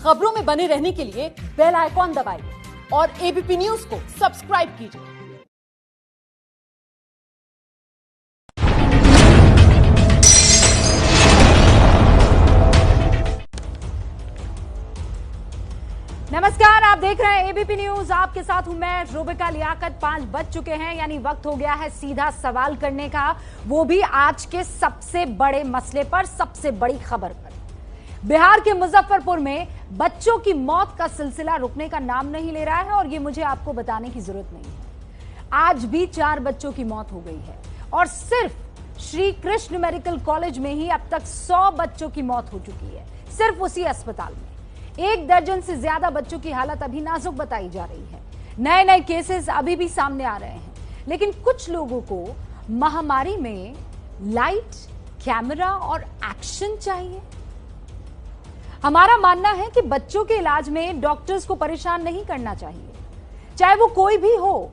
खबरों में बने रहने के लिए बेल आइकॉन दबाइए और एबीपी न्यूज को सब्सक्राइब कीजिए। नमस्कार, आप देख रहे हैं एबीपी न्यूज। आपके साथ हूं मैं रोबिका लियाकत। 5 बज चुके हैं, यानी वक्त हो गया है सीधा सवाल करने का, वो भी आज के सबसे बड़े मसले पर, सबसे बड़ी खबर पर। बिहार के मुजफ्फरपुर में बच्चों की मौत का सिलसिला रुकने का नाम नहीं ले रहा है और ये मुझे आपको बताने की जरूरत नहीं है। आज भी 4 बच्चों की मौत हो गई है और सिर्फ श्री कृष्ण मेडिकल कॉलेज में ही अब तक 100 बच्चों की मौत हो चुकी है, सिर्फ उसी अस्पताल में। 1 दर्जन से ज्यादा बच्चों की हालत अभी नाजुक बताई जा रही है। नए नए केसेस अभी भी सामने आ रहे हैं, लेकिन कुछ लोगों को महामारी में लाइट, कैमरा और एक्शन चाहिए। हमारा मानना है कि बच्चों के इलाज में डॉक्टर्स को परेशान नहीं करना चाहिए, चाहे वो कोई भी हो,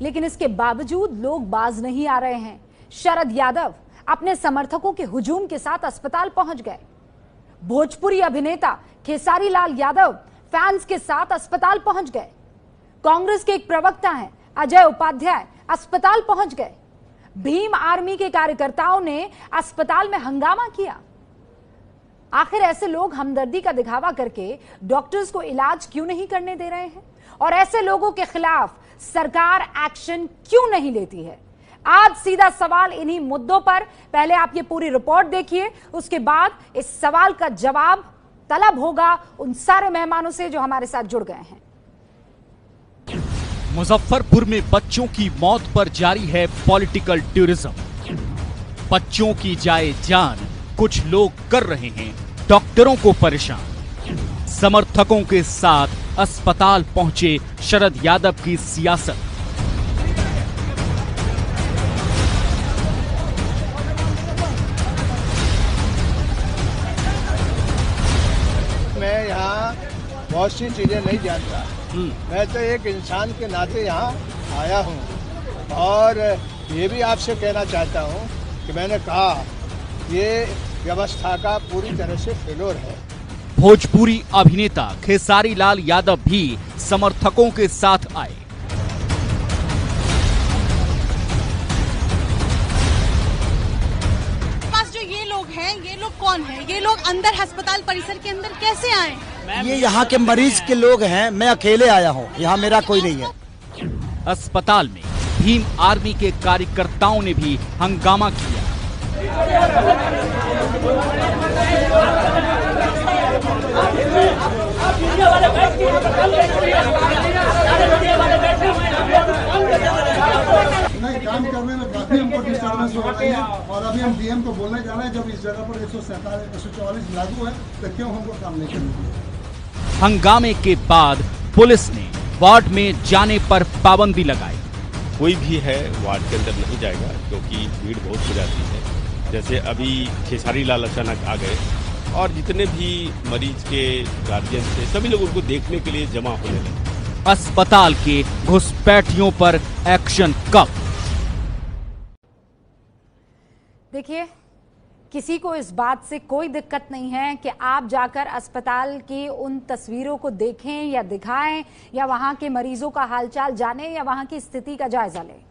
लेकिन इसके बावजूद लोग बाज नहीं आ रहे हैं। शरद यादव अपने समर्थकों के हुजूम के साथ अस्पताल पहुंच गए। भोजपुरी अभिनेता खेसारी लाल यादव फैंस के साथ अस्पताल पहुंच गए। कांग्रेस के एक प्रवक्ता हैं अजय उपाध्याय अस्पताल पहुंच गए। भीम आर्मी के कार्यकर्ताओं ने अस्पताल में हंगामा किया। आखिर ऐसे लोग हमदर्दी का दिखावा करके डॉक्टर्स को इलाज क्यों नहीं करने दे रहे हैं और ऐसे लोगों के खिलाफ सरकार एक्शन क्यों नहीं लेती है? आज सीधा सवाल इन्हीं मुद्दों पर। पहले आप ये पूरी रिपोर्ट देखिए, उसके बाद इस सवाल का जवाब तलब होगा उन सारे मेहमानों से जो हमारे साथ जुड़ गए हैं। मुजफ्फरपुर में बच्चों की मौत पर जारी है पॉलिटिकल टूरिज्म। बच्चों की जाए जान, कुछ लोग कर रहे हैं डॉक्टरों को परेशान। समर्थकों के साथ अस्पताल पहुंचे शरद यादव की सियासत। मैं यहाँ बहुत सी चीजें नहीं जानता। मैं तो एक इंसान के नाते यहाँ आया हूँ और ये भी आपसे कहना चाहता हूँ कि मैंने कहा ये व्यवस्था का पूरी तरह से फेलोर है। भोजपुरी अभिनेता खेसारी लाल यादव भी समर्थकों के साथ आए। पास जो ये लोग हैं, ये लोग कौन हैं? ये लोग अंदर अस्पताल परिसर के अंदर कैसे आए? ये यहाँ के मरीज के लोग हैं, मैं अकेले आया हूँ, यहाँ मेरा कोई नहीं है। अस्पताल में भीम आर्मी के कार्यकर्ताओं ने भी हंगामा किया। नहीं, काम करने में काफी हमको डिस्टर्बेंस हो रही है और अभी हम डीएम को बोलने जा रहे हैं, जब इस जगह पर 144 लागू है तो क्यों हमको काम नहीं करना। हंगामे के बाद पुलिस ने वार्ड में जाने पर पाबंदी लगाई। कोई भी है वार्ड के अंदर नहीं जाएगा क्योंकि भीड़ बहुत हो जाती है। जैसे अभी खेसारी लाल अचानक आ गए और जितने भी मरीज के गार्जियन थे सभी लोग उनको देखने के लिए जमा होने लगे। अस्पताल के घुसपैठियों पर एक्शन कब? देखिए, किसी को इस बात से कोई दिक्कत नहीं है कि आप जाकर अस्पताल की उन तस्वीरों को देखें या दिखाएं या वहां के मरीजों का हालचाल जानें या वहां की स्थिति का जायजा लें।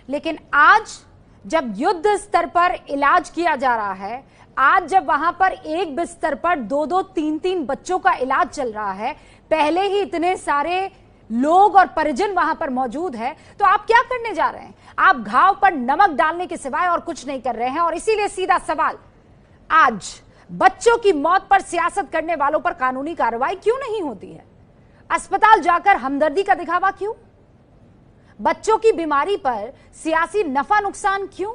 लेकिन आज जब युद्ध स्तर पर इलाज किया जा रहा है, आज जब वहां पर एक बिस्तर पर 2-2, 3-3 बच्चों का इलाज चल रहा है, पहले ही इतने सारे लोग और परिजन वहां पर मौजूद है, तो आप क्या करने जा रहे हैं? आप घाव पर नमक डालने के सिवाय और कुछ नहीं कर रहे हैं। और इसीलिए सीधा सवाल, आज बच्चों की मौत पर सियासत करने वालों पर कानूनी कार्रवाई क्यों नहीं होती है? अस्पताल जाकर हमदर्दी का दिखावा क्यों? बच्चों की बीमारी पर सियासी नफा नुकसान क्यों?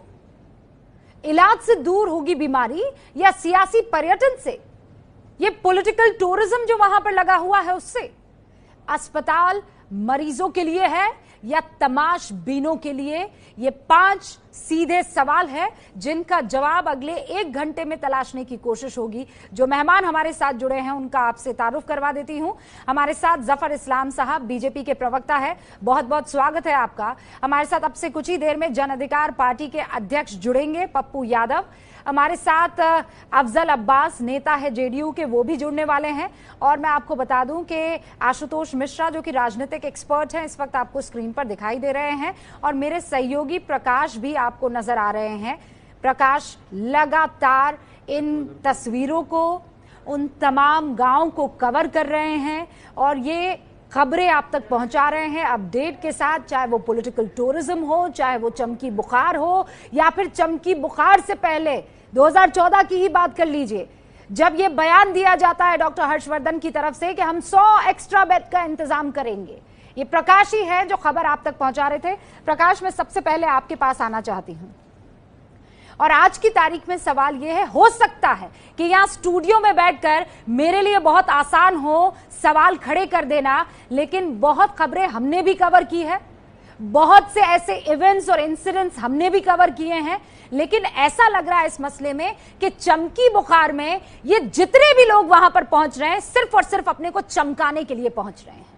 इलाज से दूर होगी बीमारी या सियासी पर्यटन से? ये पॉलिटिकल टूरिज्म जो वहां पर लगा हुआ है उससे? अस्पताल मरीजों के लिए है या तमाशबीनों के लिए? ये 5 सीधे सवाल है जिनका जवाब अगले 1 घंटे में तलाशने की कोशिश होगी। जो मेहमान हमारे साथ जुड़े हैं उनका आपसे तारुफ करवा देती हूं। हमारे साथ जफर इस्लाम साहब, बीजेपी के प्रवक्ता है, बहुत बहुत स्वागत है आपका। हमारे साथ अब से कुछ ही देर में जन अधिकार पार्टी के अध्यक्ष जुड़ेंगे, पप्पू यादव। हमारे साथ अफजल अब्बास, नेता है जेडीयू के, वो भी जुड़ने वाले हैं। और मैं आपको बता दूं कि आशुतोष मिश्रा जो कि राजनीतिक एक्सपर्ट हैं, इस वक्त आपको स्क्रीन पर दिखाई दे रहे हैं। और मेरे सहयोगी प्रकाश भी आपको नजर आ रहे हैं। प्रकाश लगातार इन तस्वीरों को, उन तमाम गांवों को कवर कर रहे हैं और ये खबरें आप तक पहुंचा रहे हैं अपडेट के साथ, चाहे वो पॉलिटिकल टूरिज्म हो, चाहे वो चमकी बुखार हो, या फिर चमकी बुखार से पहले 2014 की ही बात कर लीजिए, जब ये बयान दिया जाता है डॉक्टर हर्षवर्धन की तरफ से कि हम 100 एक्स्ट्रा बेड का इंतजाम करेंगे। ये प्रकाश ही है जो खबर आप तक पहुंचा रहे थे। प्रकाश, मैं सबसे पहले आपके पास आना चाहती हूं और आज की तारीख में सवाल यह है, हो सकता है कि यहां स्टूडियो में बैठकर मेरे लिए बहुत आसान हो सवाल खड़े कर देना, लेकिन बहुत खबरें हमने भी कवर की है, बहुत से ऐसे इवेंट्स और इंसिडेंट्स हमने भी कवर किए हैं, लेकिन ऐसा लग रहा है इस मसले में कि चमकी बुखार में ये जितने भी लोग वहां पर पहुंच रहे हैं सिर्फ और सिर्फ अपने को चमकाने के लिए पहुंच रहे हैं।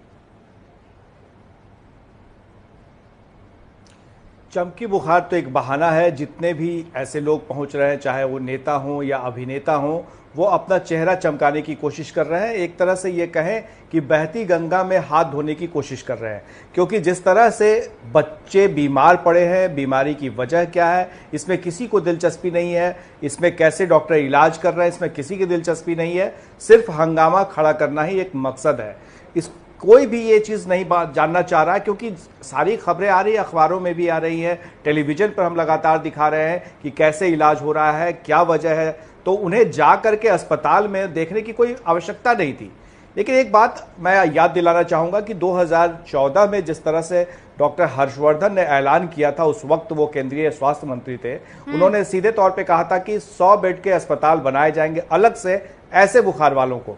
चमकी बुखार तो एक बहाना है। जितने भी ऐसे लोग पहुंच रहे हैं, चाहे वो नेता हों या अभिनेता हों, वो अपना चेहरा चमकाने की कोशिश कर रहे हैं। एक तरह से ये कहें कि बहती गंगा में हाथ धोने की कोशिश कर रहे हैं, क्योंकि जिस तरह से बच्चे बीमार पड़े हैं, बीमारी की वजह क्या है, इसमें किसी को दिलचस्पी नहीं है। इसमें कैसे डॉक्टर इलाज कर रहे हैं, इसमें किसी की दिलचस्पी नहीं है। सिर्फ हंगामा खड़ा करना ही एक मकसद है। इस कोई भी ये चीज़ नहीं जानना चाह रहा है, क्योंकि सारी खबरें आ रही है, अखबारों में भी आ रही हैं, टेलीविज़न पर हम लगातार दिखा रहे हैं कि कैसे इलाज हो रहा है, क्या वजह है। तो उन्हें जा करके अस्पताल में देखने की कोई आवश्यकता नहीं थी। लेकिन एक बात मैं याद दिलाना चाहूँगा कि 2014 में जिस तरह से डॉक्टर हर्षवर्धन ने ऐलान किया था, उस वक्त वो केंद्रीय स्वास्थ्य मंत्री थे, उन्होंने सीधे तौर पर कहा था कि 100 बेड के अस्पताल बनाए जाएंगे अलग से ऐसे बुखार वालों को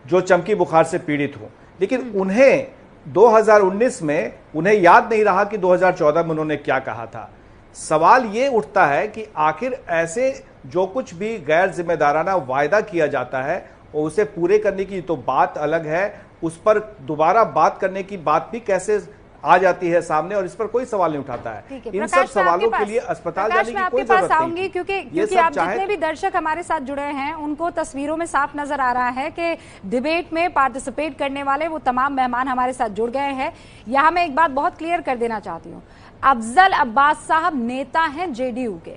जो चमकी बुखार से पीड़ित हों। लेकिन उन्हें 2019 में उन्हें याद नहीं रहा कि 2014 में उन्होंने क्या कहा था। सवाल ये उठता है कि आखिर ऐसे जो कुछ भी गैर जिम्मेदाराना वायदा किया जाता है और उसे पूरे करने की तो बात अलग है, उस पर दोबारा बात करने की बात भी कैसे आ जाती है सामने, और इस पर कोई सवाल नहीं उठाता है। इन सब सवालों के लिए अस्पताल जाने की कोई जरूरत नहीं। क्योंकि आप जितने भी दर्शक हमारे साथ जुड़े हैं उनको तस्वीरों में साफ नजर आ रहा है कि डिबेट में पार्टिसिपेट करने वाले वो तमाम मेहमान हमारे साथ जुड़ गए हैं। यहां मैं एक बात बहुत क्लियर कर देना चाहती हूँ, अफजल अब्बास साहब नेता हैं जेडीयू के,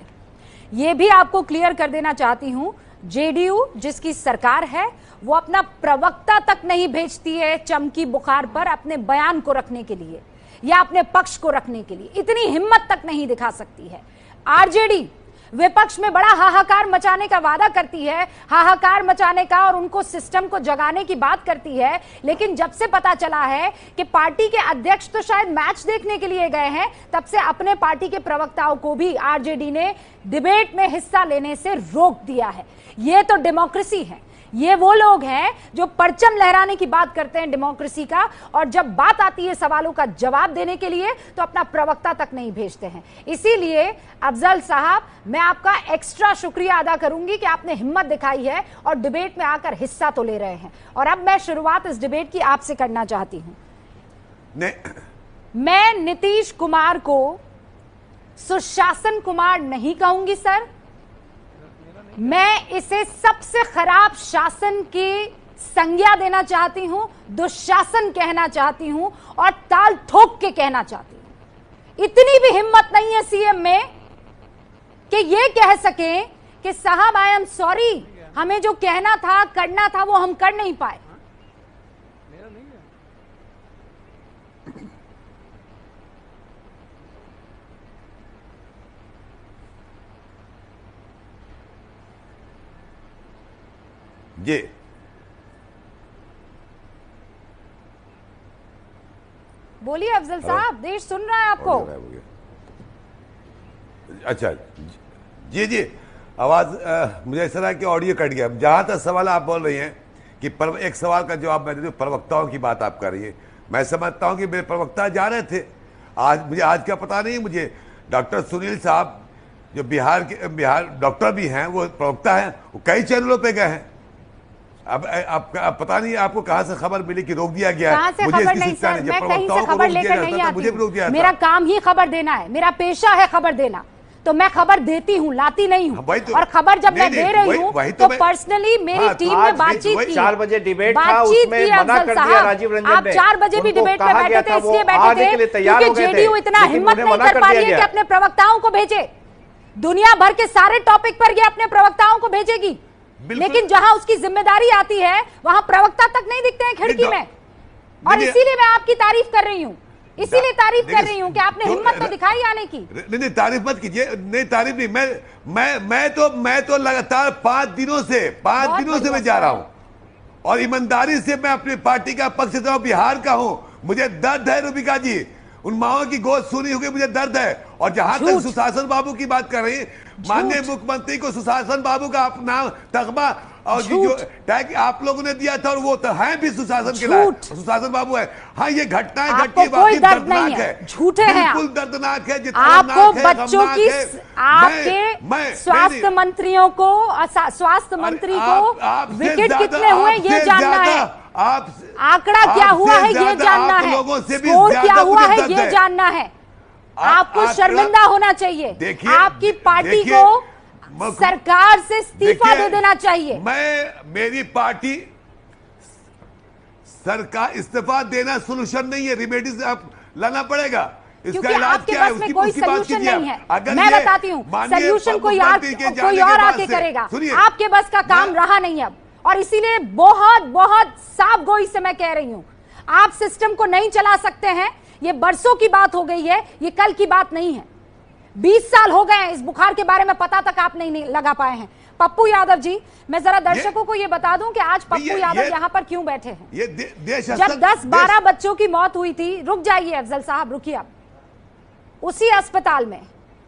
ये भी आपको क्लियर कर देना चाहती हूं, जेडीयू जिसकी सरकार है वो अपना प्रवक्ता तक नहीं भेजती है चमकी बुखार पर अपने बयान को रखने के लिए या अपने पक्ष को रखने के लिए, इतनी हिम्मत तक नहीं दिखा सकती है। आरजेडी विपक्ष में बड़ा हाहाकार मचाने का वादा करती है, हाहाकार मचाने का और उनको सिस्टम को जगाने की बात करती है, लेकिन जब से पता चला है कि पार्टी के अध्यक्ष तो शायद मैच देखने के लिए गए हैं, तब से अपने पार्टी के प्रवक्ताओं को भी आरजेडी ने डिबेट में हिस्सा लेने से रोक दिया है। ये तो डेमोक्रेसी है। ये वो लोग हैं जो परचम लहराने की बात करते हैं डेमोक्रेसी का, और जब बात आती है सवालों का जवाब देने के लिए तो अपना प्रवक्ता तक नहीं भेजते हैं। इसीलिए अफजल साहब, मैं आपका एक्स्ट्रा शुक्रिया अदा करूंगी कि आपने हिम्मत दिखाई है और डिबेट में आकर हिस्सा तो ले रहे हैं। और अब मैं शुरुआत इस डिबेट की आपसे करना चाहती हूं। मैं नीतीश कुमार को सुशासन कुमार नहीं कहूंगी सर, मैं इसे सबसे खराब शासन की संज्ञा देना चाहती हूं, दुशासन कहना चाहती हूं और ताल ठोक के कहना चाहती हूं। इतनी भी हिम्मत नहीं है सीएम में कि ये कह सके कि साहब आई एम सॉरी, हमें जो कहना था करना था वो हम कर नहीं पाए। जी बोलिए अफजल साहब, देश सुन रहा है आपको। अच्छा जी जी, आवाज मुझे ऐसा लगा कि ऑडियो कट गया। जहां तक सवाल आप बोल रही हैं कि एक सवाल का जवाब मैं दे दूं, प्रवक्ताओं की बात आप कर रही है। मैं समझता हूं कि मेरे प्रवक्ता जा रहे थे। आज मुझे आज का पता नहीं, मुझे डॉक्टर सुनील साहब जो बिहार डॉक्टर भी हैं, वो प्रवक्ता हैं, वो कई चैनलों पे गए हैं। अब पता नहीं आपको कहां से खबर मिली कि रोक दिया गया है। मुझे खबर नहीं सर, मैं कहीं से खबर लेकर नहीं आती हूं। मेरा काम ही खबर देना है, मेरा पेशा है खबर देना, तो मैं खबर देती हूँ, लाती नहीं हूँ। और खबर जब मैं दे रही हूँ तो पर्सनली मेरी टीम में बातचीत की, 4 बजे डिबेट था, उसमें मना कर दिया राजीव रंजन ने। आप 4 बजे भी डिबेट में बैठे थे, इसलिए बैठे थे क्योंकि जेडीयू इतना हिम्मत नहीं कर पा रही है कि अपने प्रवक्ताओं को भेजे। दुनिया भर के सारे टॉपिक पर ये अपने प्रवक्ताओं को भेजेगी, लेकिन जहां उसकी जिम्मेदारी आती है वहां प्रवक्ता तक नहीं दिखते हैं खिड़की में। और इसीलिए मैं आपकी तारीफ कर रही हूँ, इसीलिए तारीफ कर रही हूँ कि आपने हिम्मत तो दिखाई आने की। नहीं तारीफ मत कीजिए, नहीं तारीफ नहीं, मैं तो लगातार 5 दिनों से मैं जा रहा हूँ और ईमानदारी से मैं अपनी पार्टी का पक्ष देता हूँ, बिहार का हूँ। मुझे दर्द है रूबिका जी, उन माओ की गोद सुनी होगी, मुझे दर्द है। और जहां तक सुशासन बाबू की बात कर रही है, माननीय मुख्यमंत्री को सुशासन बाबू का अपना तगमा और जो टैग आप लोगों ने दिया था, और वो तो है भी सुशासन के लायक, सुशासन बाबू है। हाँ, ये घटनाएं घटती वाकई दर्दनाक है, झूठे हैं, बिल्कुल दर्दनाक है। आपको बच्चों की, आपके स्वास्थ्य मंत्रियों को, स्वास्थ्य मंत्री को विकेट कितने हुए ये जानना है, आंकड़ा क्या हुआ है ये जानना है, स्कोर क्या हुआ है ये जानना है। आपको शर्मिंदा होना चाहिए, आपकी पार्टी को सरकार से इस्तीफा दे देना चाहिए। मेरी पार्टी सरकार इस्तीफा देना सोल्यूशन नहीं है, रेमेडीज आप लाना पड़ेगा। इसका इलाज क्या है, उसकी कोई सोल्यूशन नहीं है। मैं बताती हूँ, सोल्यूशन कोई और आके करेगा, आपके बस का काम रहा नहीं अब। और इसीलिए बहुत बहुत साफ गोई से मैं कह रही हूं, आप सिस्टम को नहीं चला सकते हैं। ये बरसों की बात हो गई है, ये कल की बात नहीं है। 20 साल हो गए हैं, इस बुखार के बारे में पता तक आप नहीं लगा पाए हैं। पप्पू यादव जी, मैं जरा दर्शकों को ये बता दूं कि आज पप्पू यादव यहां पर क्यों बैठे हैं। जब 10-12 बच्चों की मौत हुई थी, रुक जाइए अफजल साहब, रुकिए आप, उसी अस्पताल में,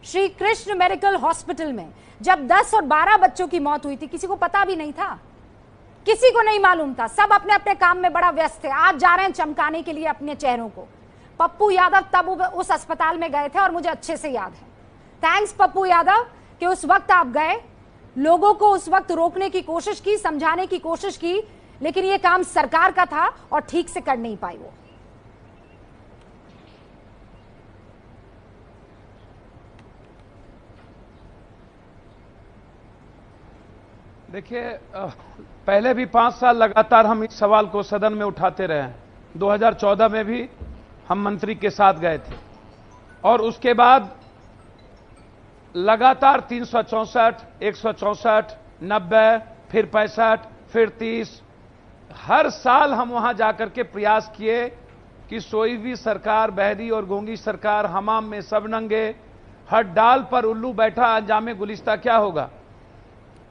श्री कृष्ण मेडिकल हॉस्पिटल में जब 10 और 12 बच्चों की मौत हुई थी, किसी को पता भी नहीं था, किसी को नहीं मालूम था, सब अपने अपने काम में बड़ा व्यस्त थे। आज जा रहे हैं चमकाने के लिए अपने चेहरों को। पप्पू यादव तब उस अस्पताल में गए थे और मुझे अच्छे से याद है। थैंक्स पप्पू यादव कि उस वक्त आप गए, लोगों को उस वक्त रोकने की कोशिश की, समझाने की कोशिश की, लेकिन यह काम सरकार का था और ठीक से कर नहीं पाई वो। देखिए, पहले भी 5 साल लगातार हम इस सवाल को सदन में उठाते रहे हैं। 2014 में भी हम मंत्री के साथ गए थे और उसके बाद लगातार 364, 164, 90, फिर 65, फिर 30, हर साल हम वहां जाकर के प्रयास किए कि सोई भी सरकार, बहरी और गूंगी सरकार, हमाम में सब नंगे, हर डाल पर उल्लू बैठा, अंजामे गुलिस्ता क्या होगा।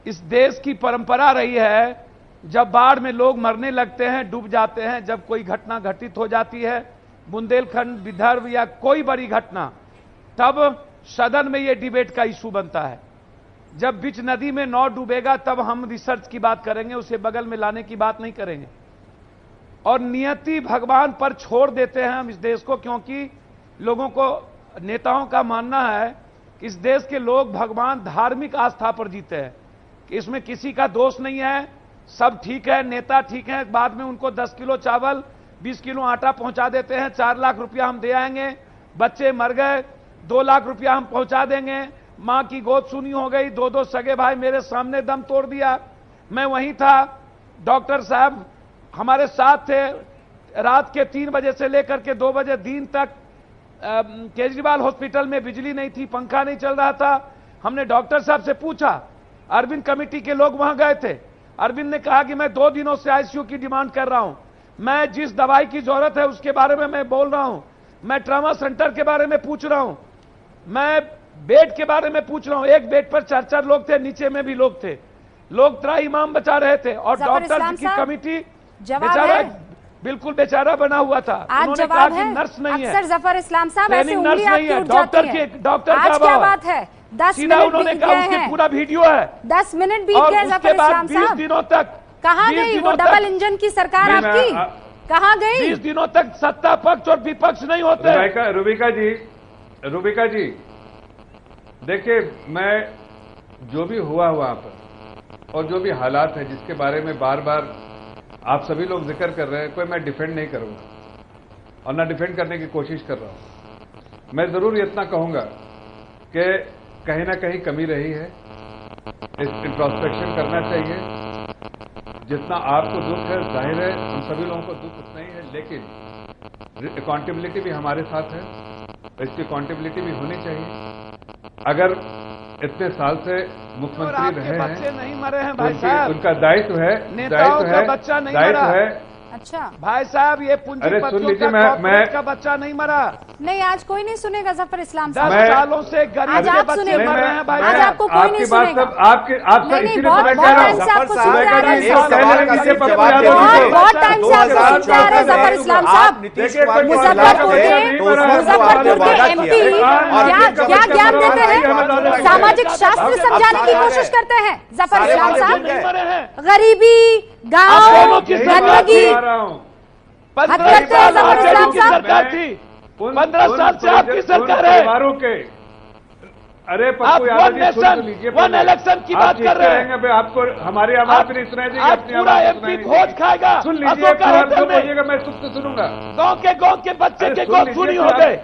इस देश की परंपरा रही है, जब बाढ़ में लोग मरने लगते हैं, डूब जाते हैं, जब कोई घटना घटित हो जाती है, बुंदेलखंड, विदर्भ या कोई बड़ी घटना, तब सदन में यह डिबेट का इशू बनता है। जब बीच नदी में नाव डूबेगा तब हम रिसर्च की बात करेंगे, उसे बगल में लाने की बात नहीं करेंगे। और नियति भगवान पर छोड़ देते हैं हम इस देश को, क्योंकि लोगों को, नेताओं का मानना है कि इस देश के लोग भगवान धार्मिक आस्था पर जीते हैं, कि इसमें किसी का दोष नहीं है, सब ठीक है, नेता ठीक है, बाद में उनको 10 किलो चावल, 20 किलो आटा पहुंचा देते हैं, 4 लाख रुपया हम दे आएंगे, बच्चे मर गए, 2 लाख रुपया हम पहुंचा देंगे, मां की गोद सुनी हो गई, 2 सगे भाई मेरे सामने दम तोड़ दिया। मैं वहीं था, डॉक्टर साहब हमारे साथ थे, रात के 3 बजे से लेकर के 2 बजे दिन तक केजरीवाल हॉस्पिटल में बिजली नहीं थी, पंखा नहीं चल रहा था। हमने डॉक्टर साहब से पूछा, अरविंद कमेटी के लोग वहां गए थे, अरविंद ने कहा कि मैं 2 दिनों से आईसीयू की डिमांड कर रहा हूं, मैं जिस दवाई की जरूरत है उसके बारे में मैं बोल रहा हूं, मैं ट्रॉमा सेंटर के बारे में पूछ रहा हूं, मैं बेड के बारे में पूछ रहा हूं। एक बेड पर 4-4 लोग थे, नीचे में भी लोग थे, लोग त्राहिमाम बचा रहे थे, और डॉक्टर की कमेटी बेचारा बिल्कुल बेचारा बना हुआ था। उन्होंने कहा कि नर्स नहीं है, जफर इस्लाम साहब, ऐसे नर्स नहीं है, डॉक्टर क्या बात है। 10 मिनट उन्होंने कहा, उसके पूरा वीडियो है, 10 मिनट बीत गए जफर इस्लाम साहब। 20 दिनों तक कहाँ गई वो डबल इंजन की सरकार आपकी, कहाँ गई? 20 दिनों तक सत्ता पक्ष और विपक्ष नहीं होते। रूबिका जी, देखिए, मैं जो भी हुआ वहां पर और जो भी हालात है जिसके बारे में बार बार आप सभी लोग जिक्र कर रहे हैं, कोई मैं डिफेंड नहीं करूंगा और ना डिफेंड करने की कोशिश कर रहा हूं। मैं जरूर इतना कहूंगा कि कहीं ना कहीं कमी रही है, इस इंट्रोस्पेक्शन करना चाहिए। जितना आपको दुख है, जाहिर है हम सभी लोगों को दुख उतना ही है, लेकिन अकाउंटेबिलिटी भी हमारे साथ है, इसकी अकाउंटेबिलिटी भी होनी चाहिए। अगर इतने साल से मुख्यमंत्री रहे हैं, बच्चे नहीं मरे हैं भाई साहब, उनका दायित्व है, नेताओं का बच्चा नहीं मरा है। अच्छा भाई साहब, ये पूंजीपतियों का कॉर्पोरेट का बच्चा नहीं मरा। नहीं, आज कोई नहीं सुनेगा जफर इस्लाम 10 सालों से गरीब आज के आप बच्चे सुने, मर रहे हैं भाई आज साहब। आपको कोई नहीं सुनेगा। आपका नहीं, इसीलिए बहुत मैं कह रहा हूं, टाइम से आपको सुन सुबह रहा का है। जी, बहुत टाइम से आपको बहुत टाइम से आपको सुनते आ रहे हैं जफर इस्लाम साहब। मुजफ्फरपुर के एमपी क्या ज्ञान देते हैं, सामाजिक शास्त्र समझाने की कोशिश करते हैं जफर इस्लाम साहब। गरीबी, गांव, गंदगी हद करते हैं जफर इस्लाम साहब। सरकार थी, 15 साल से आपकी सरकार है। परिवारों के अरे आप पप्पू यादव वन जी सुन नेशन, लीजिए, वन इलेक्शन की बात कर रहे हैं। आपको हमारी आवाज नहीं सुनाई देगी, आप अपनी पूरा आवाज एमपी सुनाई भोज देगी। खाएगा। सुन लीजिए, अशोका होटल में बोलिएगा, मैं सुन सुनूंगा। गांव के बच्चे अरे के सुन गोद लीजिए, सुनी तो हो आप- गए।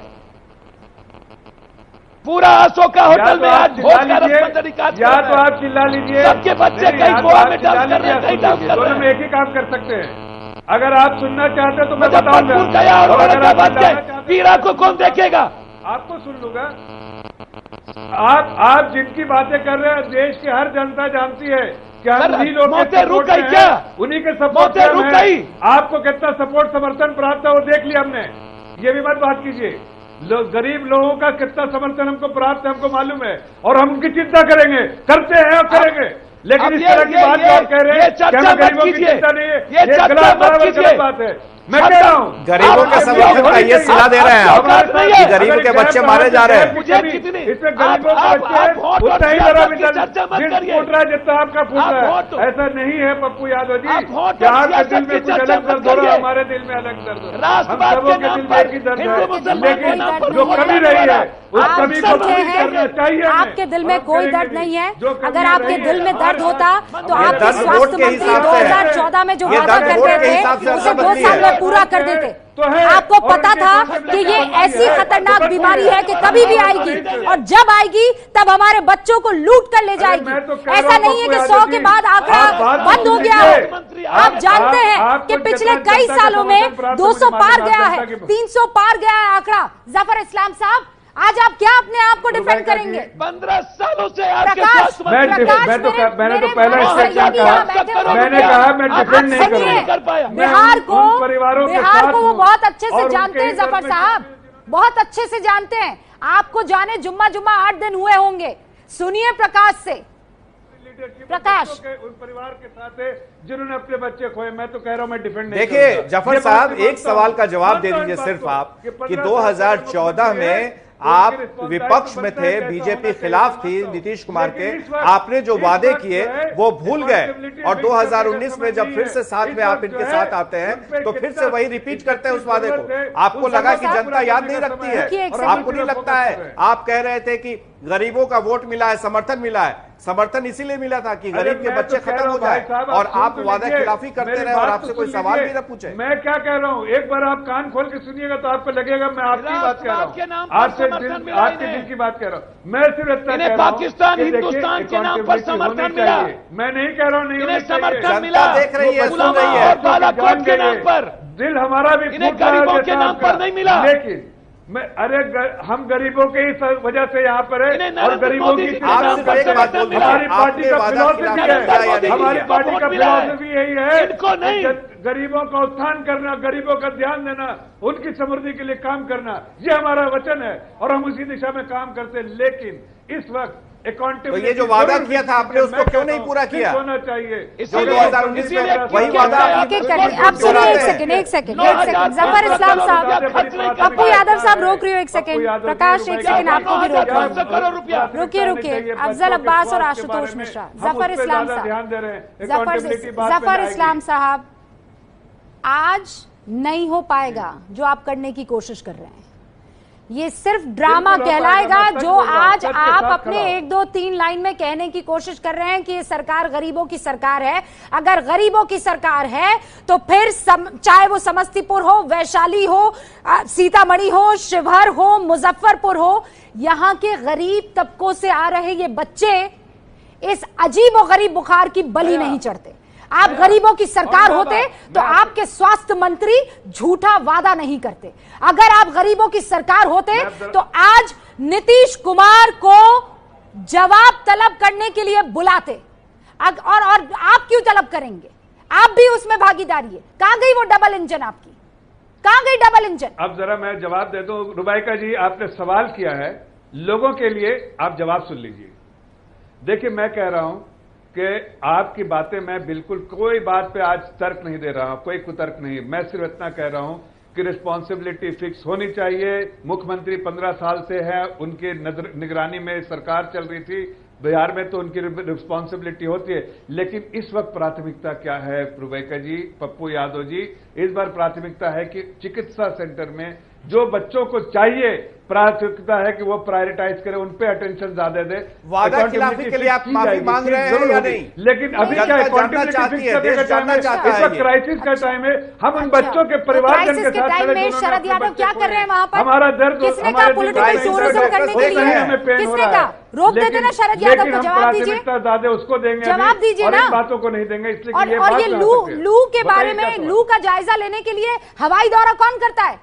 पूरा अशोका होटल में आज भोज का रसमंजरी काट या तो आप चिल्ला लीजिए, सबके बच्चे नहीं, कहीं या तो गोवा आप में चिल्ला डांस कर रहे हैं, लीजिए, कहीं डांस कर दोनों रहे में हैं। एक ही काम कर सकते हैं। अगर आप सुनना चाहते हैं तो मैं मुजफ्फरपुर बताऊंगा, गया और और अगर आप औरंगाबाद चिल्लाना के चाहते हैं पीरा को कौन देखेगा? आपको सुन लूंगा। आप जिनकी बातें कर रहे हैं, देश की हर जनता जानती है कि हम सर, उन्हीं लोग के मौतें रुक सपोर्ट गई में क्या? हैं, उन्हीं के सपोर्ट मौतें में रुक हम गई? हैं। आपको कितना सपोर्ट समर्थन प्राप्त है वो देख लिया हमने, ये भी मत बात कीजिए। गरीब लोगों का कितना समर्थन हमको प्राप्त है, हमको मालूम है, और हम उनकी चिंता करेंगे, करते हैं और करेंगे। लेकिन इस तरह की बात जो आप कह रहे हैं कि हमें गरीबों की चिंता नहीं है, ये गलत बात है। मैं कह रहा हूँ गरीबों के समर्थन का ये सिला दे रहे हैं आप कि गरीब के बच्चे मारे जा रहे हैं। इसमें गरीबों के बच्चे उतना ही जरा भी फूट रहा है जितना आपका फूट रहा है। ऐसा नहीं है पप्पू यादव जी, कि आपके दिल में कुछ अलग दर्द हो रहा है, हमारे दिल में अलग दर्द हो रहा है। हम सबों के दिल में एक ही दर्द है, लेकिन जो कमी रही है उस कमी को पूरी करना चाहिए। आपके दिल में कोई दर्द नहीं है। अगर आपके दिल में दर्द होता तो आप दर्द स्वास्थ्य वोट के मंत्री हिसाब से है। 2014 में जो ये वादा दर्द वोट करते के थे हिसाब से उसे 2 बदली साल है। में पूरा कर देते। आपको पता था कि ये ऐसी खतरनाक बीमारी है कि कभी भी आएगी, और जब आएगी तब हमारे बच्चों को लूट कर ले जाएगी। ऐसा नहीं है कि 100 के बाद आंकड़ा बंद हो गया हो। आप जानते हैं कि पिछले कई सालों में 200 पार गया है, 300 पार गया है आंकड़ा। जफर इस्लाम साहब, आज आप क्या अपने आप को डिफेंड करेंगे? 15 सालों से आपके प्रकाश, स्वास्थ्य मंत्री मैंने तो पहला स्टेप कहा, मैंने कहा मैं डिफेंड नहीं करूंगा। बिहार को परिवारों के बिहार साथ को वो हूं बहुत अच्छे से और जानते हैं उनके जफर साहब, बहुत अच्छे से जानते हैं। आपको जाने जुम्मा 8 दिन हुए होंगे। सुनिए प्रकाश से। प्रकाश, उन परिवार के साथ है जिन्होंने अपने बच्चे खोए। मैं तो कह रहा हूं मैं डिफेंड नहीं देखिए करूंगा। जफर साहब, एक सवाल का जवाब दे दीजिए सिर्फ आप कि 2014 में आप विपक्ष में थे, बीजेपी खिलाफ थी नीतीश कुमार के, आपने जो वादे किए वो भूल गए, और 2019 में जब फिर से साथ में आप इनके साथ आते हैं तो फिर से वही रिपीट करते हैं उस वादे को। आपको लगा कि जनता याद नहीं रखती है, आपको नहीं लगता है? आप कह रहे थे कि गरीबों का वोट मिला है, समर्थन मिला है। समर्थन इसीलिए मिला था कि गरीब के बच्चे खत्म हो जाए, और आप वादा खिलाफी करते रहे और आपसे कोई सवाल भी न पूछे। मैं क्या कह रहा हूँ, एक बार आप कान खोल के सुनिएगा तो आपको लगेगा मैं आपकी बात कह रहा हूँ, आपके दिल की बात कह रहा हूँ। मैं सिर्फ इतना कह रहा हूँ, पाकिस्तान हिंदुस्तान के नाम पर समर्थन मिला। मैं नहीं कह रहा हूँ नहीं समर्थन मिला, देख रही है, सुन रही है। बालाकोट के नाम पर, दिल हमारा भी गरीबों के नाम पर नहीं मिला। लेकिन हम गरीबों के ही वजह से यहाँ पर है, और गरीबों की हमारी पार्टी का फिलॉसफी है, हमारी पार्टी का फिलॉसफी यही है, गरीबों का उत्थान करना, गरीबों का ध्यान देना, उनकी समृद्धि के लिए काम करना, ये हमारा वचन है और हम उसी दिशा में काम करते हैं। लेकिन इस वक्त तो ये जो वादा किया था आपने उसको क्यों नहीं पूरा किया? होना चाहिए जो 2019 में वही वादा। आप सुनिए, एक सेकंड जफर इस्लाम साहब, पप्पू यादव साहब रोक रही हो, एक सेकंड। प्रकाश, एक सेकंड आपको भी रोक रही हूं। रुकिए। अफजल अब्बास और आशुतोष मिश्रा। जफर इस्लाम साहब, जफर इस्लाम साहब, आज नहीं हो पाएगा जो आप करने की कोशिश कर रहे हैं, ये सिर्फ ड्रामा कहलाएगा जो आज आप अपने 1 2 3 लाइन में कहने की कोशिश कर रहे हैं कि ये सरकार गरीबों की सरकार है। अगर गरीबों की सरकार है तो फिर चाहे वो समस्तीपुर हो, वैशाली हो, सीतामढ़ी हो, शिवहर हो, मुजफ्फरपुर हो, यहां के गरीब तबकों से आ रहे ये बच्चे इस अजीब और गरीब बुखार की बलि नहीं चढ़ते। आप गरीबों की सरकार होते तो आपके स्वास्थ्य मंत्री झूठा वादा नहीं करते। अगर आप गरीबों की सरकार होते तो आज नीतीश कुमार को जवाब तलब करने के लिए बुलाते। और आप क्यों तलब करेंगे? आप भी उसमें भागीदारी है। कहां गई वो डबल इंजन आपकी? कहां गई डबल इंजन? अब जरा मैं जवाब दे दूं। रुबाइका जी, आपने सवाल किया है, लोगों के लिए आप जवाब सुन लीजिए। देखिए, मैं कह रहा हूं कि आपकी बातें मैं बिल्कुल कोई बात पे आज तर्क नहीं दे रहा हूं, कोई कुतर्क नहीं। मैं सिर्फ इतना कह रहा हूं कि रिस्पॉन्सिबिलिटी फिक्स होनी चाहिए। मुख्यमंत्री 15 साल से है, उनकी निगरानी में सरकार चल रही थी। बिहार में तो उनकी रिस्पॉन्सिबिलिटी होती है, लेकिन इस वक्त प्राथमिकता क्या है रुबैका जी, पप्पू यादव जी? इस बार प्राथमिकता है कि चिकित्सा सेंटर में जो बच्चों को चाहिए, प्राथमिकता है कि वो प्रायोरिटाइज करें, उन पे अटेंशन ज्यादा दे। वादा खिलाफी के लिए आप माफी मांग रहे हैं या नहीं? लेकिन अभी क्या अकाउंटेबिलिटी फिक्स करने का टाइम है? इस वक्त क्राइसिस का टाइम है। हम उन बच्चों के परिवारजन के साथ शरद यादव क्या कर रहे हैं वहां पर? हमारा दर्द, किसने कहा पॉलिटिकल टूरिज्म करने के लिए? किसने कहा? रोक देते ना शरद यादव को, जवाब दीजिए। ज्यादा उसको देंगे, जवाब दीजिए ना, बातों को नहीं देंगे। इसलिए और ये लू के बारे में, लू का जायजा लेने के लिए हवाई दौरा कौन करता है?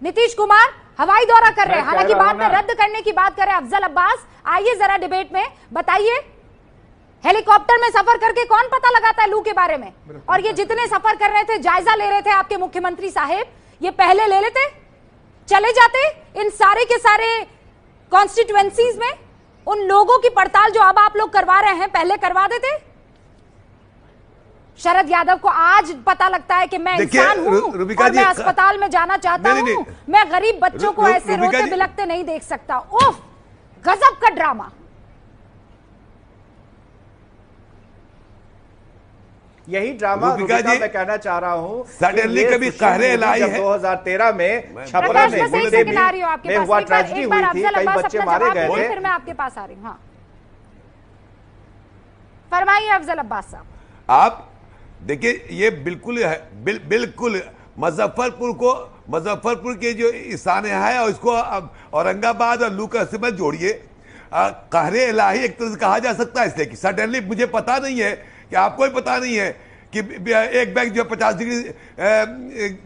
नीतीश कुमार हवाई दौरा कर रहे हैं। हालांकि बाद में रद्द करने की बात करें अफजल अब्बास। आइए जरा डिबेट में बताइए, हेलीकॉप्टर में सफर करके कौन पता लगाता है लू के बारे में? और ये जितने सफर कर रहे थे, जायजा ले रहे थे आपके मुख्यमंत्री साहेब, ये पहले ले लेते, चले जाते इन सारे के सारे कॉन्स्टिट्यूएंसीज में, उन लोगों की पड़ताल जो अब आप लोग करवा रहे हैं पहले करवा देते। शरद यादव को आज पता लगता है कि मैं इंसान हूं और मैं अस्पताल में जाना चाहता हूं। मैं गरीब बच्चों को ऐसे रोते बिलखते नहीं देख सकता। उफ, गजब का ड्रामा। यही ड्रामा मैं कहना चाह रहा हूं। सडनली कभी कहरे लाई है। 2013 में छपरा में हुआ ट्रेजेडी हुई थी, कई बच्चे मारे गए थे। फिर मैं आपके पास आ रही हूं। हाँ, फरमाइए अफजल अब्बास साहब। आप देखिए, ये बिल्कुल है, बिल्कुल मुजफ्फरपुर के जो ईशान है और इसको औरंगाबाद और लू का सिमत जोड़िए। कहरे इलाही एक तरह से कहा जा सकता है, इसलिए कि सडनली मुझे पता नहीं है कि आपको भी पता नहीं है कि एक बैग जो 50 डिग्री